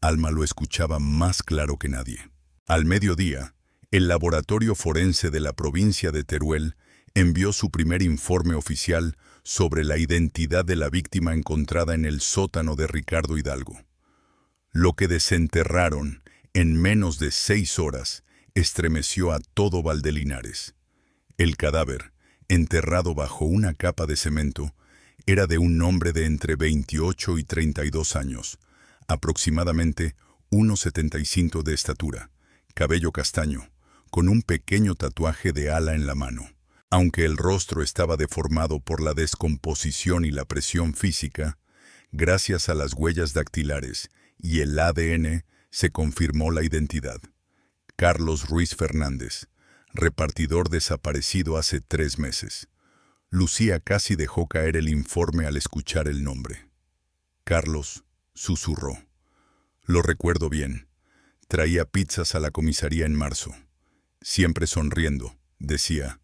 Alma lo escuchaba más claro que nadie. Al mediodía, el laboratorio forense de la provincia de Teruel envió su primer informe oficial sobre la identidad de la víctima encontrada en el sótano de Ricardo Hidalgo. Lo que desenterraron en menos de 6 horas estremeció a todo Valdelinares. El cadáver, enterrado bajo una capa de cemento, era de un hombre de entre 28 y 32 años, aproximadamente 1,75 de estatura, cabello castaño, con un pequeño tatuaje de ala en la mano. Aunque el rostro estaba deformado por la descomposición y la presión física, gracias a las huellas dactilares y el ADN se confirmó la identidad. Carlos Ruiz Fernández, repartidor desaparecido hace 3 meses. Lucía casi dejó caer el informe al escuchar el nombre. «Carlos», susurró. «Lo recuerdo bien. Traía pizzas a la comisaría en marzo. Siempre sonriendo, decía: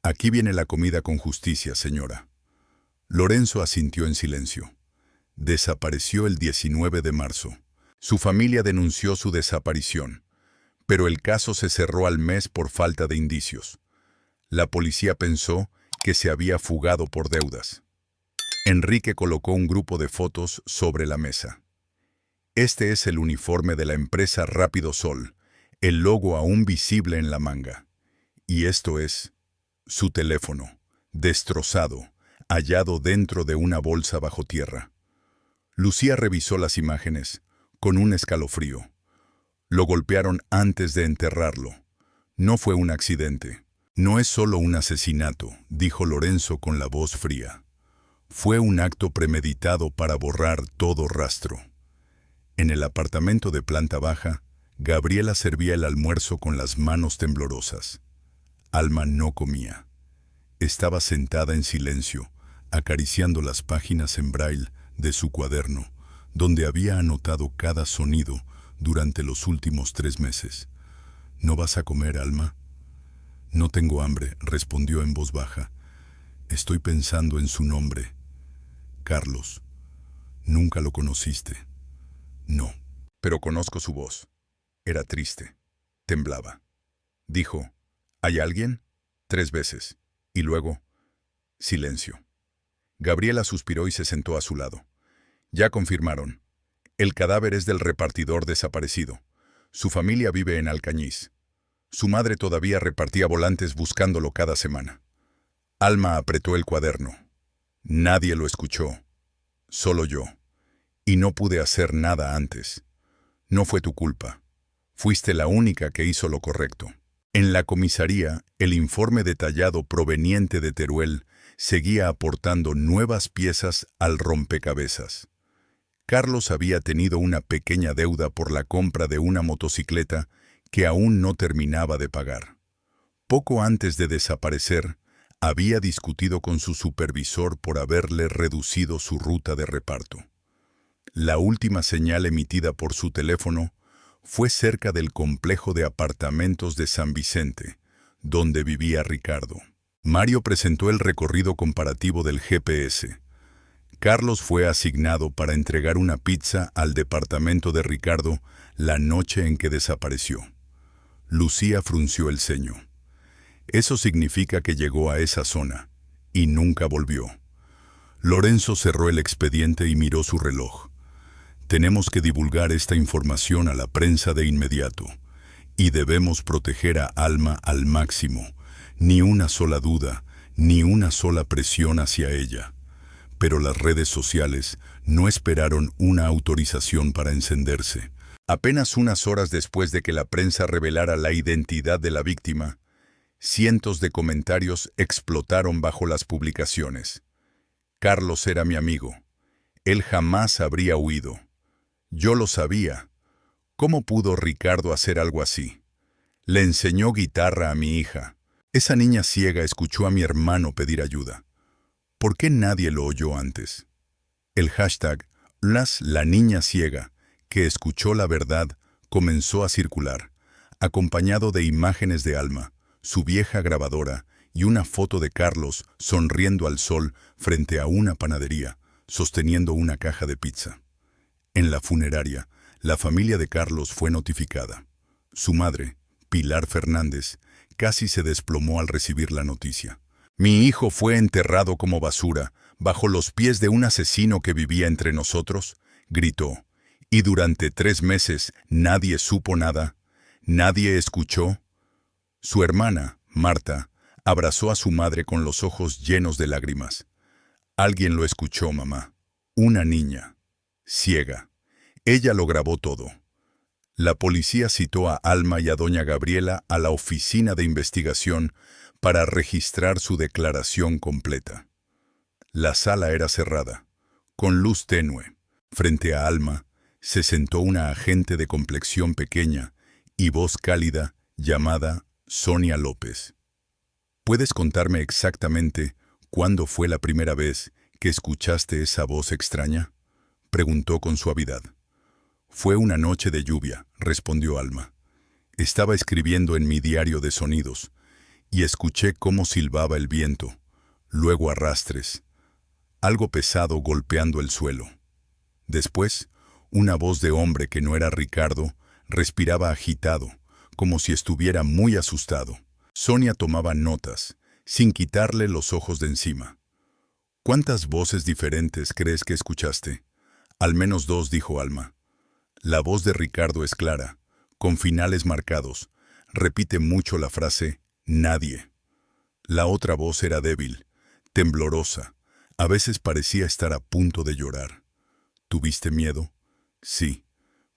«Aquí viene la comida con justicia, señora». Lorenzo asintió en silencio. Desapareció el 19 de marzo. Su familia denunció su desaparición, pero el caso se cerró al mes por falta de indicios. La policía pensó que se había fugado por deudas. Enrique colocó un grupo de fotos sobre la mesa. Este es el uniforme de la empresa Rápido Sol, el logo aún visible en la manga. Y esto es su teléfono, destrozado, hallado dentro de una bolsa bajo tierra. Lucía revisó las imágenes, con un escalofrío. Lo golpearon antes de enterrarlo. No fue un accidente. No es solo un asesinato, dijo Lorenzo con la voz fría. Fue un acto premeditado para borrar todo rastro. En el apartamento de planta baja, Gabriela servía el almuerzo con las manos temblorosas. Alma no comía. Estaba sentada en silencio, acariciando las páginas en braille de su cuaderno, donde había anotado cada sonido durante los últimos 3 meses. ¿No vas a comer, Alma? No tengo hambre, respondió en voz baja. Estoy pensando en su nombre. Carlos. Nunca lo conociste. No, pero conozco su voz. Era triste. Temblaba. Dijo, ¿hay alguien? 3 veces. Y luego, silencio. Gabriela suspiró y se sentó a su lado. Ya confirmaron. El cadáver es del repartidor desaparecido. Su familia vive en Alcañiz. Su madre todavía repartía volantes buscándolo cada semana. Alma apretó el cuaderno. Nadie lo escuchó. Solo yo. Y no pude hacer nada antes. No fue tu culpa. Fuiste la única que hizo lo correcto. En la comisaría, el informe detallado proveniente de Teruel seguía aportando nuevas piezas al rompecabezas. Carlos había tenido una pequeña deuda por la compra de una motocicleta que aún no terminaba de pagar. Poco antes de desaparecer, había discutido con su supervisor por haberle reducido su ruta de reparto. La última señal emitida por su teléfono fue cerca del complejo de apartamentos de San Vicente, donde vivía Ricardo. Mario presentó el recorrido comparativo del GPS. Carlos fue asignado para entregar una pizza al departamento de Ricardo la noche en que desapareció. Lucía frunció el ceño. Eso significa que llegó a esa zona y nunca volvió. Lorenzo cerró el expediente y miró su reloj. Tenemos que divulgar esta información a la prensa de inmediato y debemos proteger a Alma al máximo. Ni una sola duda, ni una sola presión hacia ella. Pero las redes sociales no esperaron una autorización para encenderse. Apenas unas horas después de que la prensa revelara la identidad de la víctima, cientos de comentarios explotaron bajo las publicaciones. Carlos era mi amigo. Él jamás habría huido. Yo lo sabía. ¿Cómo pudo Ricardo hacer algo así? Le enseñó guitarra a mi hija. Esa niña ciega escuchó a mi hermano pedir ayuda. ¿Por qué nadie lo oyó antes? El hashtag la niña ciega, que escuchó la verdad, comenzó a circular, acompañado de imágenes de Alma, su vieja grabadora y una foto de Carlos sonriendo al sol frente a una panadería, sosteniendo una caja de pizza. En la funeraria, la familia de Carlos fue notificada. Su madre, Pilar Fernández, casi se desplomó al recibir la noticia. Mi hijo fue enterrado como basura, bajo los pies de un asesino que vivía entre nosotros, gritó. Y durante 3 meses nadie supo nada, nadie escuchó. Su hermana, Marta, abrazó a su madre con los ojos llenos de lágrimas. Alguien lo escuchó, mamá. Una niña. Ciega. Ella lo grabó todo. La policía citó a Alma y a doña Gabriela a la oficina de investigación para registrar su declaración completa. La sala era cerrada, con luz tenue. Frente a Alma se sentó una agente de complexión pequeña y voz cálida llamada Sonia López. ¿Puedes contarme exactamente cuándo fue la primera vez que escuchaste esa voz extraña?, preguntó con suavidad. Fue una noche de lluvia, respondió Alma. Estaba escribiendo en mi diario de sonidos y escuché cómo silbaba el viento, luego arrastres. algo pesado golpeando el suelo. Después, una voz de hombre que no era Ricardo respiraba agitado, como si estuviera muy asustado. Sonia tomaba notas, sin quitarle los ojos de encima. ¿Cuántas voces diferentes crees que escuchaste? Al menos 2, dijo Alma. La voz de Ricardo es clara, con finales marcados. Repite mucho la frase «nadie». La otra voz era débil, temblorosa. A veces parecía estar a punto de llorar. ¿Tuviste miedo? Sí,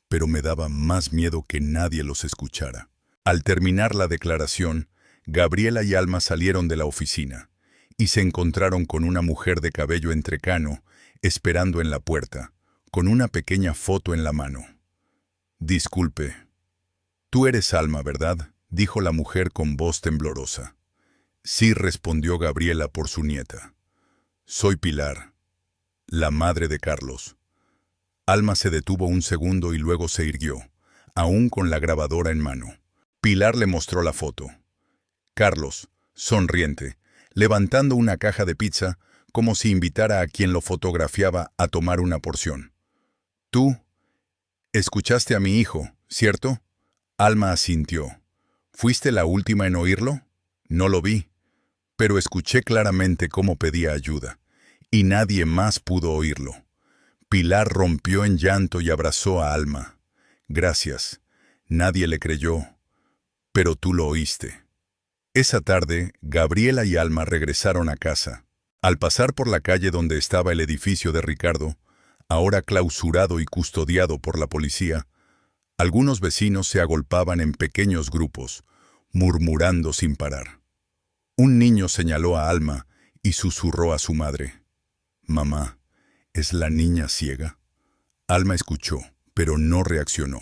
pero me daba más miedo que nadie los escuchara. Al terminar la declaración, Gabriela y Alma salieron de la oficina y se encontraron con una mujer de cabello entrecano esperando en la puerta, con una pequeña foto en la mano. «Disculpe. Tú eres Alma, ¿verdad?», dijo la mujer con voz temblorosa. «Sí», respondió Gabriela por su nieta. «Soy Pilar, la madre de Carlos». Alma se detuvo un segundo y luego se irguió, aún con la grabadora en mano. Pilar le mostró la foto. Carlos, sonriente, levantando una caja de pizza, como si invitara a quien lo fotografiaba a tomar una porción. «Tú escuchaste a mi hijo, ¿cierto?». Alma asintió. «¿Fuiste la última en oírlo?». «No lo vi, pero escuché claramente cómo pedía ayuda, y nadie más pudo oírlo». Pilar rompió en llanto y abrazó a Alma. «Gracias. Nadie le creyó, pero tú lo oíste». Esa tarde, Gabriela y Alma regresaron a casa. Al pasar por la calle donde estaba el edificio de Ricardo, ahora clausurado y custodiado por la policía, algunos vecinos se agolpaban en pequeños grupos, murmurando sin parar. Un niño señaló a Alma y susurró a su madre: «Mamá, ¿es la niña ciega?». Alma escuchó, pero no reaccionó.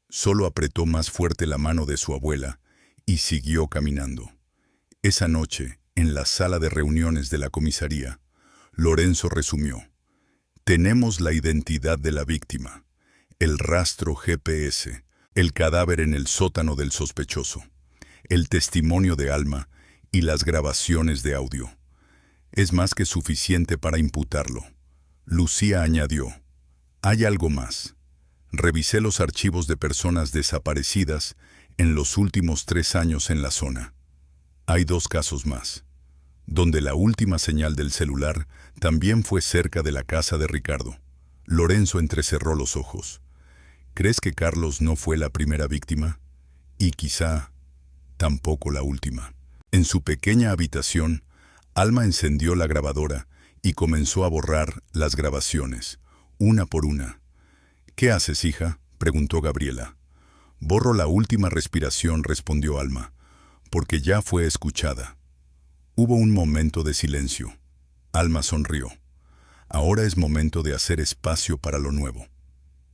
Solo apretó más fuerte la mano de su abuela y siguió caminando. Esa noche, en la sala de reuniones de la comisaría, Lorenzo resumió: «Tenemos la identidad de la víctima, el rastro GPS, el cadáver en el sótano del sospechoso, el testimonio de Alma y las grabaciones de audio. Es más que suficiente para imputarlo». Lucía añadió: «Hay algo más. Revisé los archivos de personas desaparecidas en los últimos 3 años en la zona. Hay 2 casos más, donde la última señal del celular también fue cerca de la casa de Ricardo». Lorenzo entrecerró los ojos. «¿Crees que Carlos no fue la primera víctima? Y quizá tampoco la última». En su pequeña habitación, Alma encendió la grabadora y comenzó a borrar las grabaciones, una por una. «¿Qué haces, hija?», preguntó Gabriela. «Borro la última respiración», respondió Alma, «porque ya fue escuchada». Hubo un momento de silencio. Alma sonrió. Ahora es momento de hacer espacio para lo nuevo.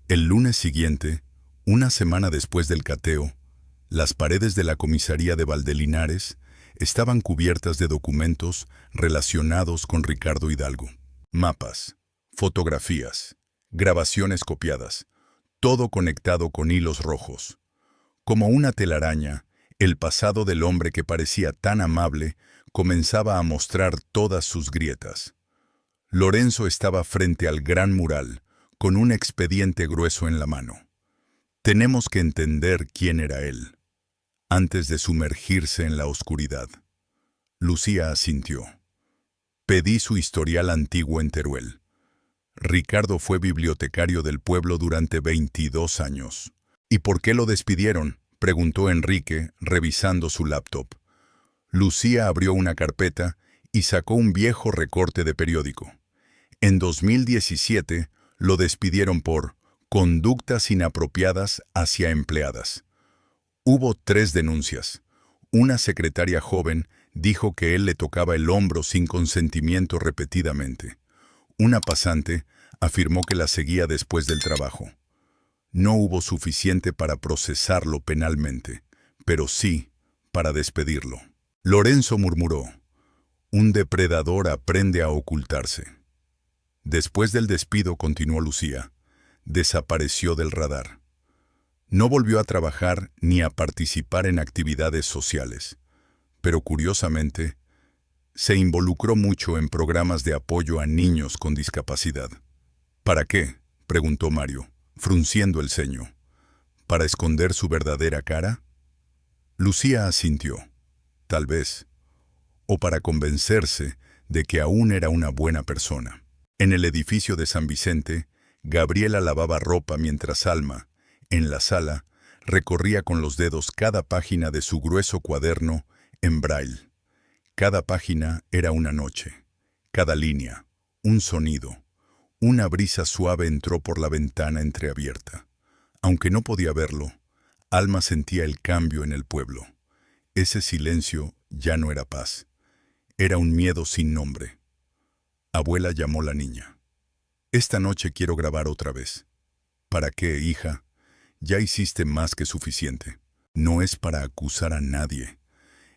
El lunes siguiente, una semana después del cateo, las paredes de la comisaría de Valdelinares estaban cubiertas de documentos relacionados con Ricardo Hidalgo. Mapas, fotografías, grabaciones copiadas, todo conectado con hilos rojos. Como una telaraña, el pasado del hombre que parecía tan amable comenzaba a mostrar todas sus grietas. Lorenzo estaba frente al gran mural, con un expediente grueso en la mano. Tenemos que entender quién era él, antes de sumergirse en la oscuridad. Lucía asintió. Pedí su historial antiguo en Teruel. Ricardo fue bibliotecario del pueblo durante 22 años. ¿Y por qué lo despidieron?, preguntó Enrique, revisando su laptop. Lucía abrió una carpeta y sacó un viejo recorte de periódico. En 2017 lo despidieron por conductas inapropiadas hacia empleadas. Hubo 3 denuncias. Una secretaria joven dijo que él le tocaba el hombro sin consentimiento repetidamente. Una pasante afirmó que la seguía después del trabajo. No hubo suficiente para procesarlo penalmente, pero sí para despedirlo. Lorenzo murmuró: «Un depredador aprende a ocultarse». Después del despido, continuó Lucía, desapareció del radar. No volvió a trabajar ni a participar en actividades sociales, pero curiosamente, Se involucró mucho en programas de apoyo a niños con discapacidad. ¿Para qué?, preguntó Mario, frunciendo el ceño. ¿Para esconder su verdadera cara? Lucía asintió. Tal vez. O para convencerse de que aún era una buena persona. En el edificio de San Vicente, Gabriela lavaba ropa mientras Alma, en la sala, recorría con los dedos cada página de su grueso cuaderno en braille. Cada página era una noche, cada línea, un sonido. Una brisa suave entró por la ventana entreabierta. Aunque no podía verlo, Alma sentía el cambio en el pueblo. Ese silencio ya no era paz. Era un miedo sin nombre. Abuela llamó la niña. Esta noche quiero grabar otra vez. ¿Para qué, hija? Ya hiciste más que suficiente. No es para acusar a nadie.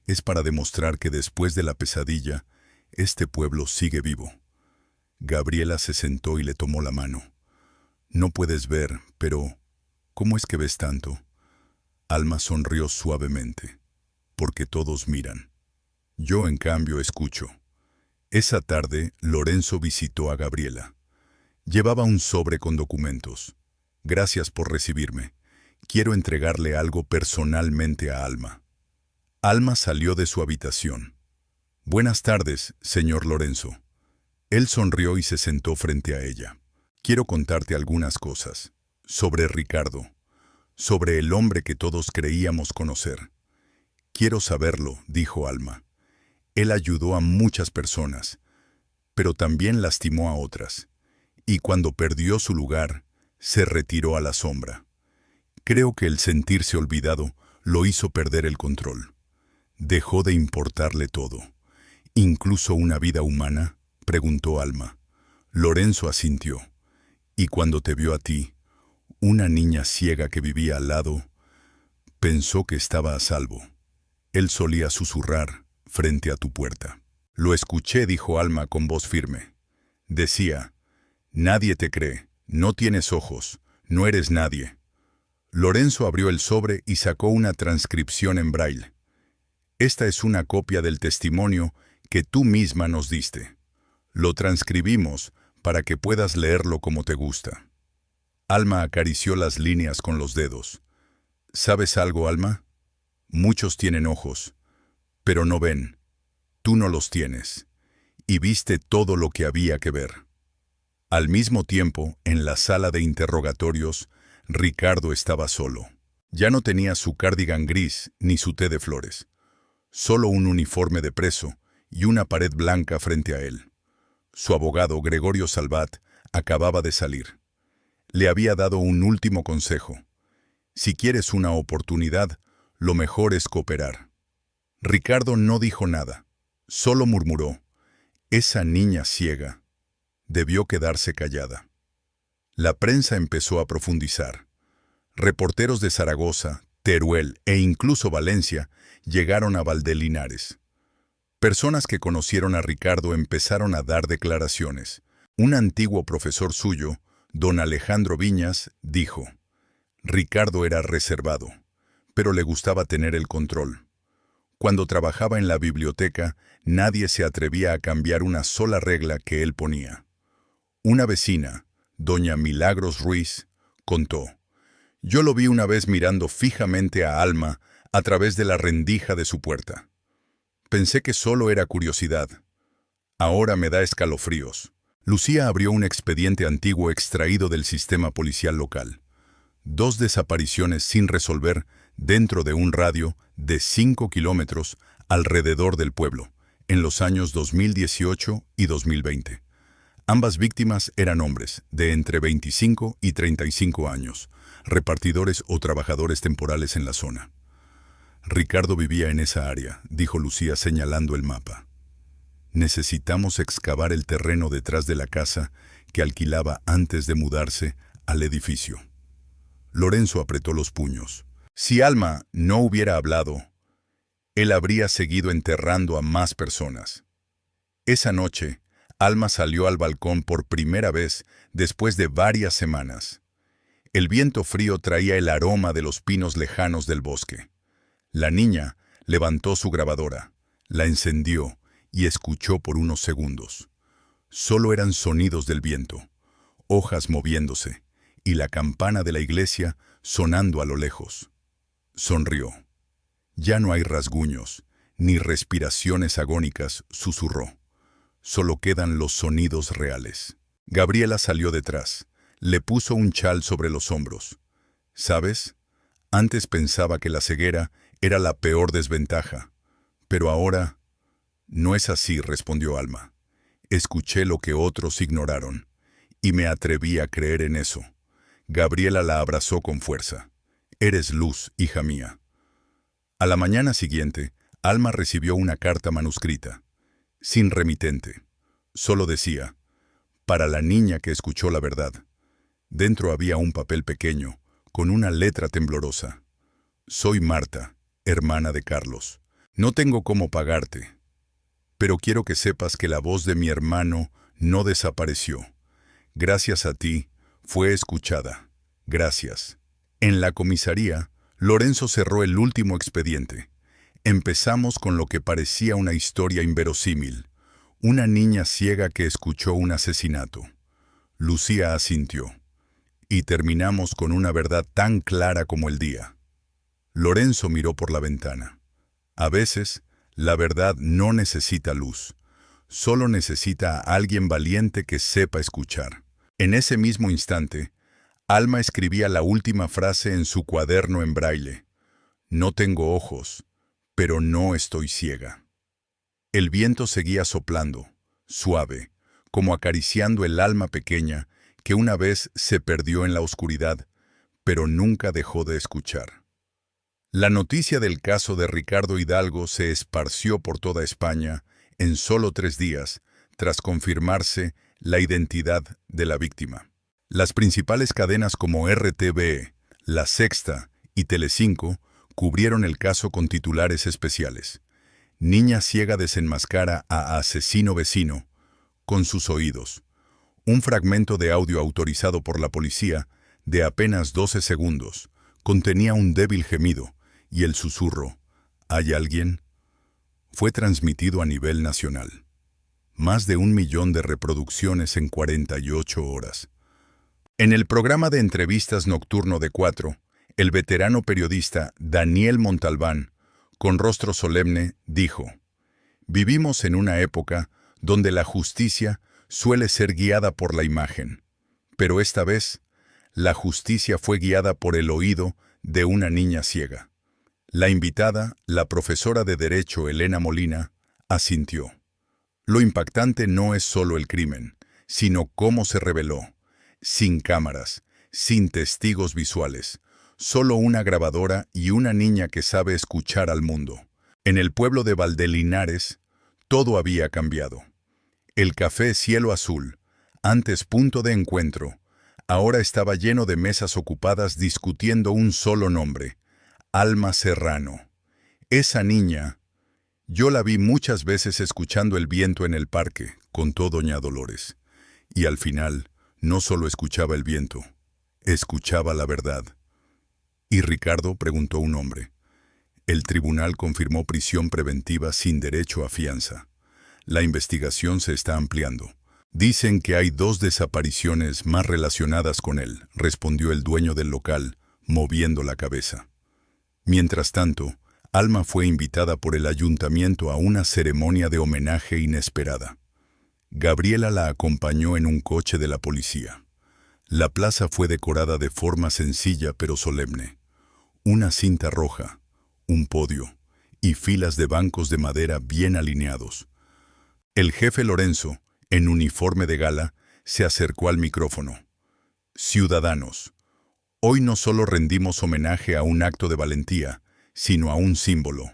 Es para demostrar que después de la pesadilla, este pueblo sigue vivo. Gabriela se sentó y le tomó la mano. No puedes ver, pero ¿cómo es que ves tanto? Alma sonrió suavemente. Porque todos miran. Yo, en cambio, escucho. Esa tarde, Lorenzo visitó a Gabriela. Llevaba un sobre con documentos. Gracias por recibirme. Quiero entregarle algo personalmente a Alma. Alma salió de su habitación. Buenas tardes, señor Lorenzo. Él sonrió y se sentó frente a ella. Quiero contarte algunas cosas. Sobre Ricardo. Sobre el hombre que todos creíamos conocer. Quiero saberlo, dijo Alma. Él ayudó a muchas personas, pero también lastimó a otras. Y cuando perdió su lugar, se retiró a la sombra. Creo que el sentirse olvidado lo hizo perder el control. Dejó de importarle todo. ¿Incluso una vida humana?, preguntó Alma. Lorenzo asintió. Y cuando te vio a ti, una niña ciega que vivía al lado, pensó que estaba a salvo. Él solía susurrar frente a tu puerta. Lo escuché, dijo Alma con voz firme. Decía, nadie te cree, no tienes ojos, no eres nadie. Lorenzo abrió el sobre y sacó una transcripción en braille. Esta es una copia del testimonio que tú misma nos diste. Lo transcribimos para que puedas leerlo como te gusta. Alma acarició las líneas con los dedos. ¿Sabes algo, Alma? Muchos tienen ojos, pero no ven. Tú no los tienes. Y viste todo lo que había que ver. Al mismo tiempo, en la sala de interrogatorios, Ricardo estaba solo. Ya no tenía su cardigan gris ni su té de flores. Solo un uniforme de preso y una pared blanca frente a él. Su abogado, Gregorio Salvat, acababa de salir. Le había dado un último consejo. Si quieres una oportunidad, lo mejor es cooperar. Ricardo no dijo nada, solo murmuró, esa niña ciega debió quedarse callada. La prensa empezó a profundizar. Reporteros de Zaragoza, Teruel e incluso Valencia llegaron a Valdelinares. Personas que conocieron a Ricardo empezaron a dar declaraciones. Un antiguo profesor suyo, don Alejandro Viñas, dijo, Ricardo era reservado, pero le gustaba tener el control. Cuando trabajaba en la biblioteca, nadie se atrevía a cambiar una sola regla que él ponía. Una vecina, doña Milagros Ruiz, contó, yo lo vi una vez mirando fijamente a Alma a través de la rendija de su puerta. Pensé que solo era curiosidad. Ahora me da escalofríos. Lucía abrió un expediente antiguo extraído del sistema policial local. 2 desapariciones sin resolver dentro de un radio de 5 kilómetros alrededor del pueblo, en los años 2018 y 2020. Ambas víctimas eran hombres, de entre 25 y 35 años, repartidores o trabajadores temporales en la zona. Ricardo vivía en esa área, dijo Lucía señalando el mapa. Necesitamos excavar el terreno detrás de la casa que alquilaba antes de mudarse al edificio. Lorenzo apretó los puños. Si Alma no hubiera hablado, él habría seguido enterrando a más personas. Esa noche, Alma salió al balcón por primera vez después de varias semanas. El viento frío traía el aroma de los pinos lejanos del bosque. La niña levantó su grabadora, la encendió y escuchó por unos segundos. Solo eran sonidos del viento, hojas moviéndose y la campana de la iglesia sonando a lo lejos. Sonrió. Ya no hay rasguños, ni respiraciones agónicas, susurró. Solo quedan los sonidos reales. Gabriela salió detrás. Le puso un chal sobre los hombros. ¿Sabes? Antes pensaba que la ceguera era la peor desventaja. Pero ahora... No es así, respondió Alma. Escuché lo que otros ignoraron, y me atreví a creer en eso. Gabriela la abrazó con fuerza. Eres luz, hija mía. A la mañana siguiente, Alma recibió una carta manuscrita, sin remitente. Solo decía, para la niña que escuchó la verdad. Dentro había un papel pequeño, con una letra temblorosa. Soy Marta, hermana de Carlos. No tengo cómo pagarte, pero quiero que sepas que la voz de mi hermano no desapareció. Gracias a ti, fue escuchada. Gracias. En la comisaría, Lorenzo cerró el último expediente. Empezamos con lo que parecía una historia inverosímil. Una niña ciega que escuchó un asesinato. Lucía asintió. Y terminamos con una verdad tan clara como el día. Lorenzo miró por la ventana. A veces, la verdad no necesita luz. Solo necesita a alguien valiente que sepa escuchar. En ese mismo instante, Alma escribía la última frase en su cuaderno en braille. No tengo ojos, pero no estoy ciega. El viento seguía soplando, suave, como acariciando el alma pequeña que una vez se perdió en la oscuridad, pero nunca dejó de escuchar. La noticia del caso de Ricardo Hidalgo se esparció por toda España en solo 3 días, tras confirmarse la identidad de la víctima. Las principales cadenas como RTVE, La Sexta y Telecinco cubrieron el caso con titulares especiales. Niña ciega desenmascara a asesino vecino con sus oídos. Un fragmento de audio autorizado por la policía, de apenas 12 segundos, contenía un débil gemido y el susurro, ¿hay alguien?, fue transmitido a nivel nacional. Más de 1 millón de reproducciones en 48 horas. En el programa de entrevistas nocturno de 4, el veterano periodista Daniel Montalbán, con rostro solemne, dijo: «Vivimos en una época donde la justicia suele ser guiada por la imagen, pero esta vez, la justicia fue guiada por el oído de una niña ciega». La invitada, la profesora de Derecho Elena Molina, asintió. Lo impactante no es solo el crimen, sino cómo se reveló, sin cámaras, sin testigos visuales, solo una grabadora y una niña que sabe escuchar al mundo. En el pueblo de Valdelinares, todo había cambiado. El café Cielo Azul, antes punto de encuentro, ahora estaba lleno de mesas ocupadas discutiendo un solo nombre: Alma Serrano. Esa niña, yo la vi muchas veces escuchando el viento en el parque, contó doña Dolores. Y al final, no solo escuchaba el viento, escuchaba la verdad. ¿Y Ricardo?, preguntó un hombre. El tribunal confirmó prisión preventiva sin derecho a fianza. La investigación se está ampliando. Dicen que hay 2 desapariciones más relacionadas con él, respondió el dueño del local, moviendo la cabeza. Mientras tanto, Alma fue invitada por el ayuntamiento a una ceremonia de homenaje inesperada. Gabriela la acompañó en un coche de la policía. La plaza fue decorada de forma sencilla pero solemne. Una cinta roja, un podio y filas de bancos de madera bien alineados. El jefe Lorenzo, en uniforme de gala, se acercó al micrófono. Ciudadanos, hoy no solo rendimos homenaje a un acto de valentía, sino a un símbolo.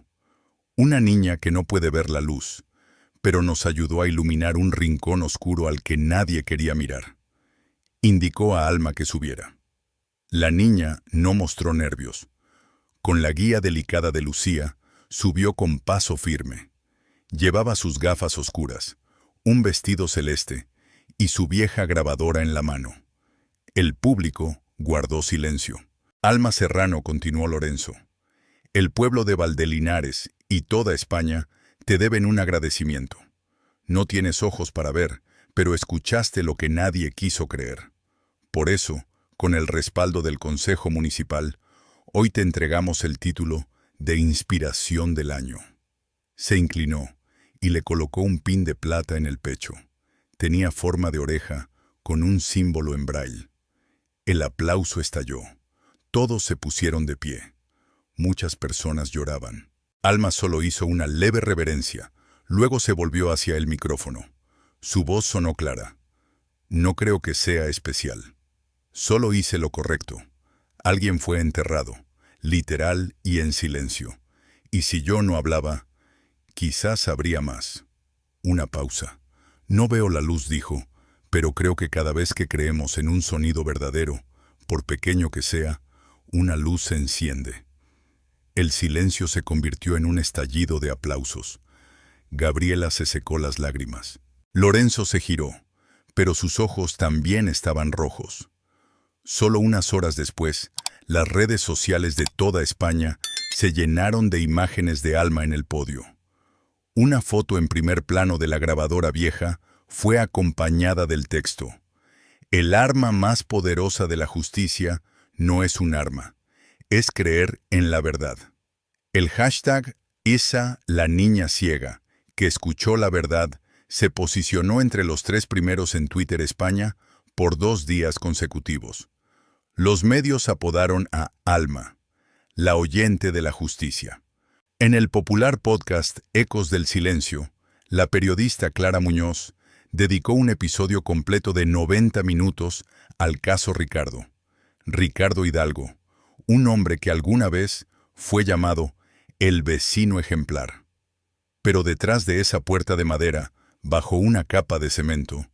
Una niña que no puede ver la luz, pero nos ayudó a iluminar un rincón oscuro al que nadie quería mirar. Indicó a Alma que subiera. La niña no mostró nervios. Con la guía delicada de Lucía, subió con paso firme. Llevaba sus gafas oscuras, un vestido celeste y su vieja grabadora en la mano. El público guardó silencio. Alma Serrano, continuó Lorenzo. El pueblo de Valdelinares y toda España te deben un agradecimiento. No tienes ojos para ver, pero escuchaste lo que nadie quiso creer. Por eso, con el respaldo del Consejo Municipal, hoy te entregamos el título de Inspiración del Año. Se inclinó y le colocó un pin de plata en el pecho. Tenía forma de oreja, con un símbolo en braille. El aplauso estalló. Todos se pusieron de pie. Muchas personas lloraban. Alma solo hizo una leve reverencia. Luego se volvió hacia el micrófono. Su voz sonó clara. No creo que sea especial. Solo hice lo correcto. Alguien fue enterrado, literal y en silencio. Y si yo no hablaba, quizás habría más. Una pausa. No veo la luz, dijo, pero creo que cada vez que creemos en un sonido verdadero, por pequeño que sea, una luz se enciende. El silencio se convirtió en un estallido de aplausos. Gabriela se secó las lágrimas. Lorenzo se giró, pero sus ojos también estaban rojos. Solo unas horas después, las redes sociales de toda España se llenaron de imágenes de Alma en el podio. Una foto en primer plano de la grabadora vieja fue acompañada del texto: el arma más poderosa de la justicia no es un arma, es creer en la verdad. El hashtag Isa la niña ciega, que escuchó la verdad, se posicionó entre los 3 primeros en Twitter España por 2 días consecutivos. Los medios apodaron a Alma, la oyente de la justicia. En el popular podcast Ecos del Silencio, la periodista Clara Muñoz dedicó un episodio completo de 90 minutos al caso Ricardo. Ricardo Hidalgo, un hombre que alguna vez fue llamado el vecino ejemplar. Pero detrás de esa puerta de madera, bajo una capa de cemento,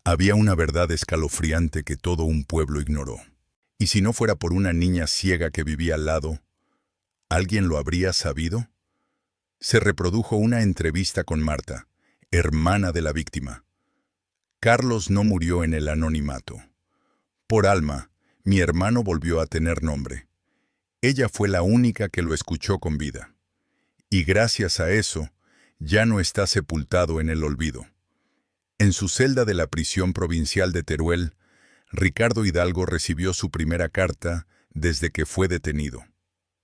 había una verdad escalofriante que todo un pueblo ignoró. Y si no fuera por una niña ciega que vivía al lado, ¿alguien lo habría sabido? Se reprodujo una entrevista con Marta, hermana de la víctima. Carlos no murió en el anonimato. Por Alma, mi hermano volvió a tener nombre. Ella fue la única que lo escuchó con vida. Y gracias a eso, ya no está sepultado en el olvido. En su celda de la prisión provincial de Teruel, Ricardo Hidalgo recibió su primera carta desde que fue detenido.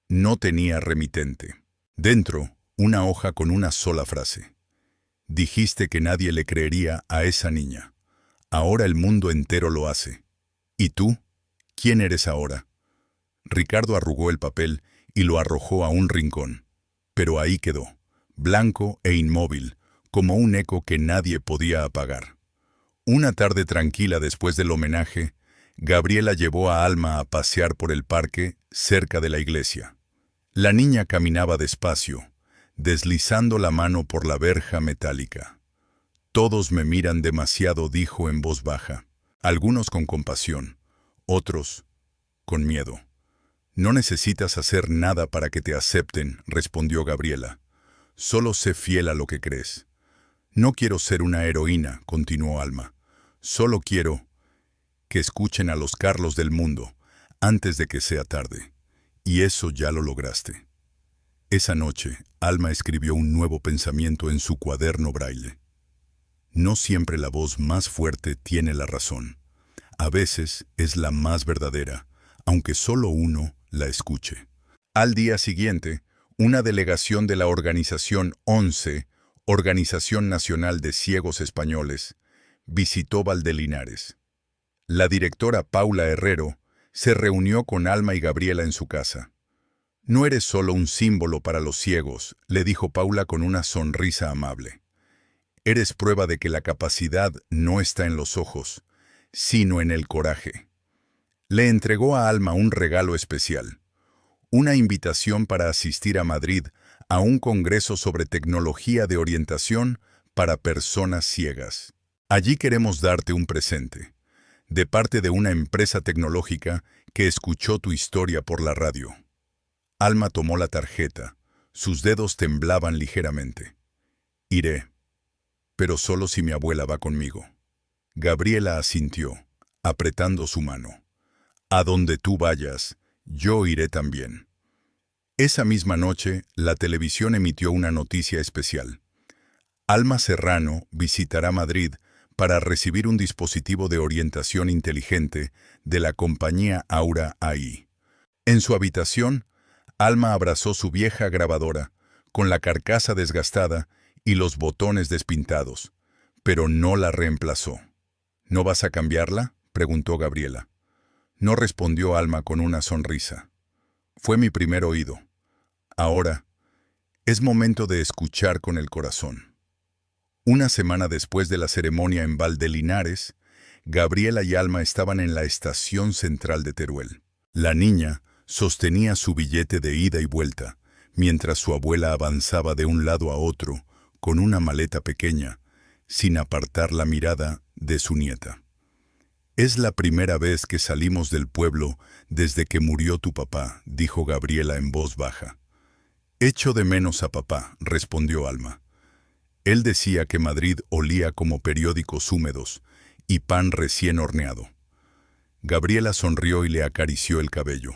No tenía remitente. Dentro, una hoja con una sola frase. Dijiste que nadie le creería a esa niña. Ahora el mundo entero lo hace. ¿Y tú? ¿Quién eres ahora? Ricardo arrugó el papel y lo arrojó a un rincón. Pero ahí quedó, blanco e inmóvil, como un eco que nadie podía apagar. Una tarde tranquila después del homenaje, Gabriela llevó a Alma a pasear por el parque cerca de la iglesia. La niña caminaba despacio, deslizando la mano por la verja metálica. Todos me miran demasiado, dijo en voz baja, algunos con compasión, otros con miedo. No necesitas hacer nada para que te acepten, respondió Gabriela. Solo sé fiel a lo que crees. No quiero ser una heroína, continuó Alma. Solo quiero que escuchen a los Carlos del mundo antes de que sea tarde. Y eso ya lo lograste. Esa noche, Alma escribió un nuevo pensamiento en su cuaderno braille. No siempre la voz más fuerte tiene la razón. A veces es la más verdadera, aunque solo uno la escuche. Al día siguiente, una delegación de la Organización 11, Organización Nacional de Ciegos Españoles, visitó Valdelinares. La directora Paula Herrero se reunió con Alma y Gabriela en su casa. No eres solo un símbolo para los ciegos, le dijo Paula con una sonrisa amable. Eres prueba de que la capacidad no está en los ojos, sino en el coraje. Le entregó a Alma un regalo especial, una invitación para asistir a Madrid a un congreso sobre tecnología de orientación para personas ciegas. Allí queremos darte un presente, de parte de una empresa tecnológica que escuchó tu historia por la radio. Alma tomó la tarjeta, sus dedos temblaban ligeramente. Iré, pero solo si mi abuela va conmigo. Gabriela asintió, apretando su mano. A donde tú vayas, yo iré también. Esa misma noche, la televisión emitió una noticia especial. Alma Serrano visitará Madrid para recibir un dispositivo de orientación inteligente de la compañía Aura AI. En su habitación, Alma abrazó su vieja grabadora, con la carcasa desgastada y los botones despintados, pero no la reemplazó. ¿No vas a cambiarla?, preguntó Gabriela. No respondió Alma con una sonrisa. Fue mi primer oído. Ahora, es momento de escuchar con el corazón. Una semana después de la ceremonia en Valdelinares, Gabriela y Alma estaban en la estación central de Teruel. La niña sostenía su billete de ida y vuelta, mientras su abuela avanzaba de un lado a otro con una maleta pequeña, sin apartar la mirada de su nieta. «Es la primera vez que salimos del pueblo desde que murió tu papá», dijo Gabriela en voz baja. «Echo de menos a papá», respondió Alma. Él decía que Madrid olía como periódicos húmedos y pan recién horneado. Gabriela sonrió y le acarició el cabello.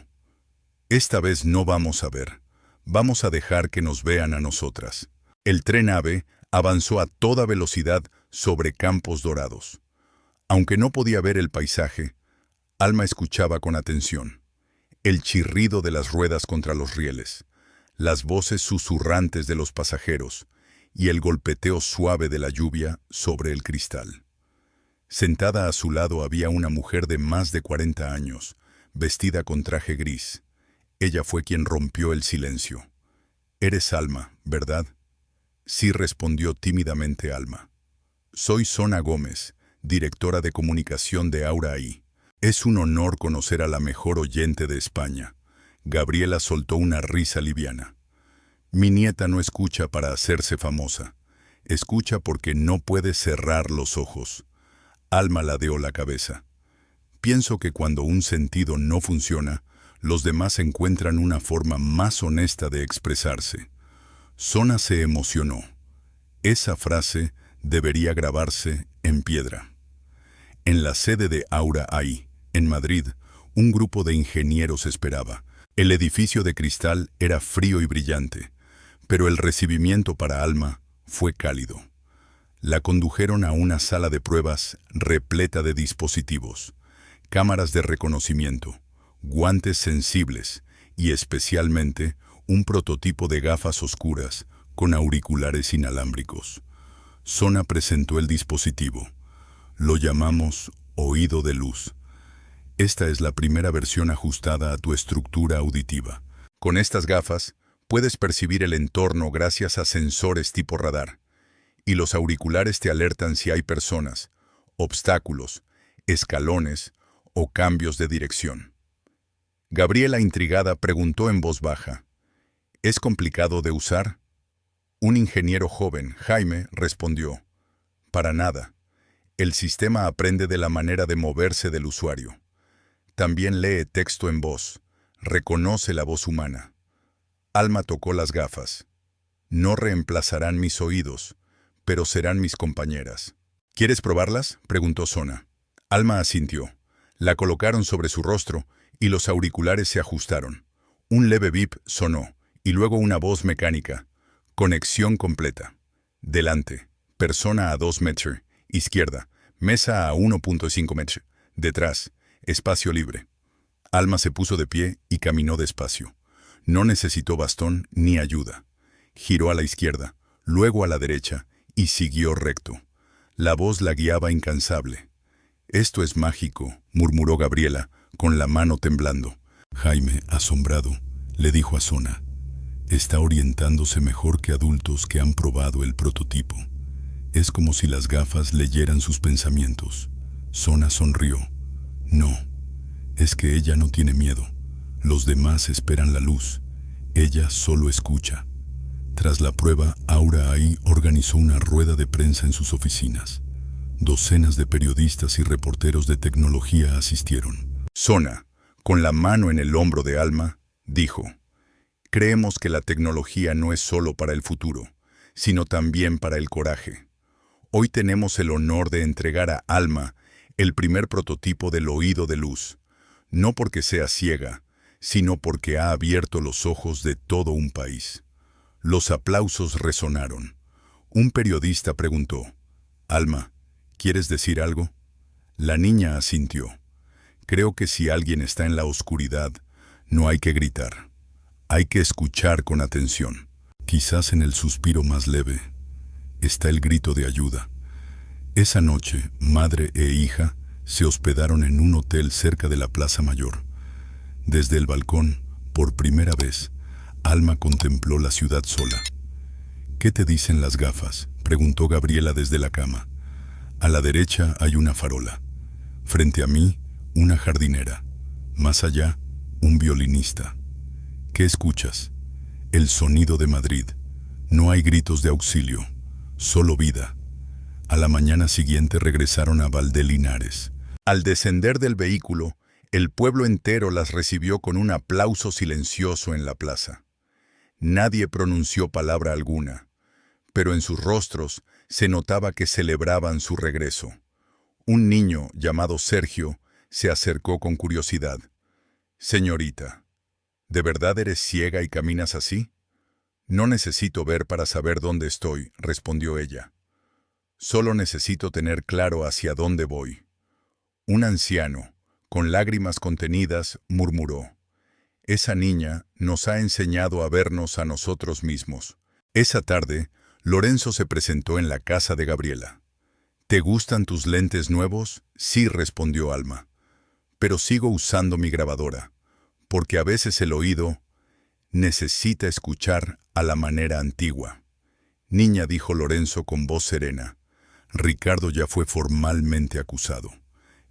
«Esta vez no vamos a ver, vamos a dejar que nos vean a nosotras». El tren AVE avanzó a toda velocidad sobre campos dorados. Aunque no podía ver el paisaje, Alma escuchaba con atención. El chirrido de las ruedas contra los rieles, las voces susurrantes de los pasajeros y el golpeteo suave de la lluvia sobre el cristal. Sentada a su lado había una mujer de más de 40 años, vestida con traje gris. Ella fue quien rompió el silencio. «Eres Alma, ¿verdad?» «Sí», respondió tímidamente Alma. «Soy Sona Gómez, directora de comunicación de Aura AI. Es un honor conocer a la mejor oyente de España». Gabriela soltó una risa liviana. «Mi nieta no escucha para hacerse famosa. Escucha porque no puede cerrar los ojos». Alma ladeó la cabeza. «Pienso que cuando un sentido no funciona, los demás encuentran una forma más honesta de expresarse». Sona se emocionó. Esa frase debería grabarse en piedra. En la sede de Aura AI, en Madrid, un grupo de ingenieros esperaba. El edificio de cristal era frío y brillante, pero el recibimiento para Alma fue cálido. La condujeron a una sala de pruebas repleta de dispositivos, cámaras de reconocimiento, guantes sensibles y especialmente un prototipo de gafas oscuras con auriculares inalámbricos. Sona presentó el dispositivo. Lo llamamos oído de luz. Esta es la primera versión ajustada a tu estructura auditiva. Con estas gafas puedes percibir el entorno gracias a sensores tipo radar, y los auriculares te alertan si hay personas, obstáculos, escalones o cambios de dirección. Gabriela, intrigada, preguntó en voz baja: ¿Es complicado de usar? Un ingeniero joven, Jaime, respondió: «Para nada. El sistema aprende de la manera de moverse del usuario. También lee texto en voz, reconoce la voz humana». Alma tocó las gafas. «No reemplazarán mis oídos, pero serán mis compañeras». «¿Quieres probarlas?», preguntó Sona. Alma asintió. La colocaron sobre su rostro y los auriculares se ajustaron. Un leve bip sonó, y luego una voz mecánica. «Conexión completa. Delante, persona a 2 metros. Izquierda, mesa a 1.5 metros. Detrás, espacio libre». Alma se puso de pie y caminó despacio. No necesitó bastón ni ayuda. Giró a la izquierda, luego a la derecha, y siguió recto. La voz la guiaba incansable. «Esto es mágico», murmuró Gabriela, con la mano temblando. Jaime, asombrado, le dijo a Sona: «Está orientándose mejor que adultos que han probado el prototipo. Es como si las gafas leyeran sus pensamientos». Sona sonrió. «No, es que ella no tiene miedo. Los demás esperan la luz. Ella solo escucha». Tras la prueba, Aura AI organizó una rueda de prensa en sus oficinas. Docenas de periodistas y reporteros de tecnología asistieron. Sona, con la mano en el hombro de Alma, dijo: «Creemos que la tecnología no es solo para el futuro, sino también para el coraje. Hoy tenemos el honor de entregar a Alma el primer prototipo del oído de luz, no porque sea ciega, sino porque ha abierto los ojos de todo un país». Los aplausos resonaron. Un periodista preguntó: «Alma, ¿quieres decir algo?». La niña asintió. «Creo que si alguien está en la oscuridad, no hay que gritar. Hay que escuchar con atención. Quizás en el suspiro más leve está el grito de ayuda». Esa noche, madre e hija se hospedaron en un hotel cerca de la Plaza Mayor. Desde el balcón, por primera vez, Alma contempló la ciudad sola. «¿Qué te dicen las gafas?», preguntó Gabriela desde la cama. «A la derecha hay una farola. Frente a mí, una jardinera. Más allá, un violinista». «¿Qué escuchas?». «El sonido de Madrid. No hay gritos de auxilio, solo vida». A la mañana siguiente regresaron a Valdelinares. Al descender del vehículo, el pueblo entero las recibió con un aplauso silencioso en la plaza. Nadie pronunció palabra alguna, pero en sus rostros se notaba que celebraban su regreso. Un niño llamado Sergio se acercó con curiosidad. «Señorita, ¿de verdad eres ciega y caminas así?». «No necesito ver para saber dónde estoy», respondió ella. «Solo necesito tener claro hacia dónde voy». Un anciano, con lágrimas contenidas, murmuró: «Esa niña nos ha enseñado a vernos a nosotros mismos». Esa tarde, Lorenzo se presentó en la casa de Gabriela. «¿Te gustan tus lentes nuevos?». «Sí», respondió Alma. «Pero sigo usando mi grabadora, porque a veces el oído necesita escuchar a la manera antigua». «Niña», dijo Lorenzo con voz serena, «Ricardo ya fue formalmente acusado.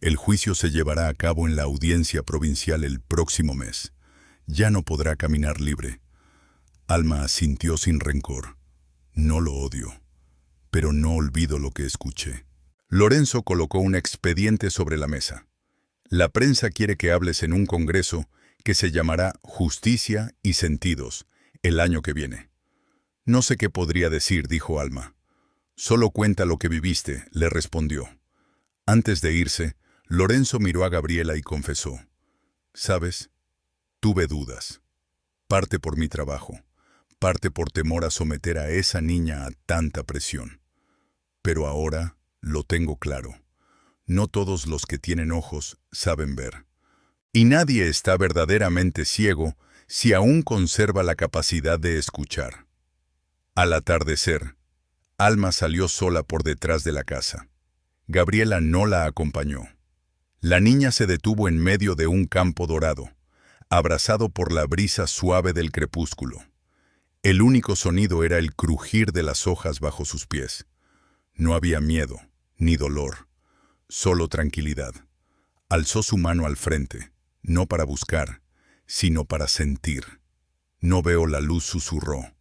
El juicio se llevará a cabo en la audiencia provincial el próximo mes. Ya no podrá caminar libre». Alma asintió sin rencor. «No lo odio, pero no olvido lo que escuché». Lorenzo colocó un expediente sobre la mesa. «La prensa quiere que hables en un congreso que se llamará Justicia y Sentidos el año que viene». «No sé qué podría decir», dijo Alma. «Solo cuenta lo que viviste», le respondió. Antes de irse, Lorenzo miró a Gabriela y confesó: «¿Sabes? Tuve dudas. Parte por mi trabajo, parte por temor a someter a esa niña a tanta presión. Pero ahora lo tengo claro. No todos los que tienen ojos saben ver. Y nadie está verdaderamente ciego si aún conserva la capacidad de escuchar». Al atardecer, Alma salió sola por detrás de la casa. Gabriela no la acompañó. La niña se detuvo en medio de un campo dorado, abrazado por la brisa suave del crepúsculo. El único sonido era el crujir de las hojas bajo sus pies. No había miedo, ni dolor, solo tranquilidad. Alzó su mano al frente, no para buscar, sino para sentir. «No veo la luz», susurró,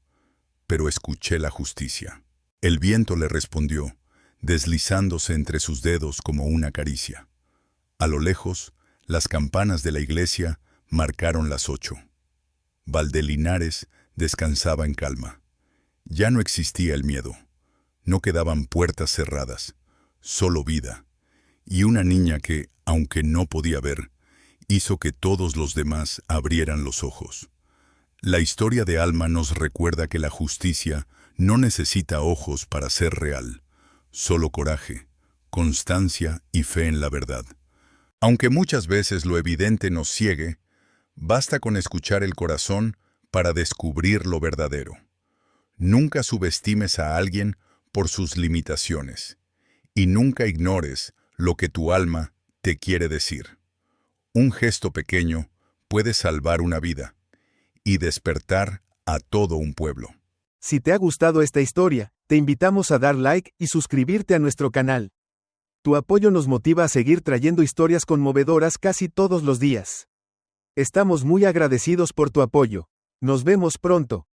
«pero escuché la justicia». El viento le respondió, deslizándose entre sus dedos como una caricia. A lo lejos, las campanas de la iglesia marcaron las 8. Valdelinares descansaba en calma. Ya no existía el miedo. No quedaban puertas cerradas, solo vida. Y una niña que, aunque no podía ver, hizo que todos los demás abrieran los ojos. La historia de Alma nos recuerda que la justicia no necesita ojos para ser real, solo coraje, constancia y fe en la verdad. Aunque muchas veces lo evidente nos ciegue, basta con escuchar el corazón para descubrir lo verdadero. Nunca subestimes a alguien por sus limitaciones y nunca ignores lo que tu alma te quiere decir. Un gesto pequeño puede salvar una vida y despertar a todo un pueblo. Si te ha gustado esta historia, te invitamos a dar like y suscribirte a nuestro canal. Tu apoyo nos motiva a seguir trayendo historias conmovedoras casi todos los días. Estamos muy agradecidos por tu apoyo. Nos vemos pronto.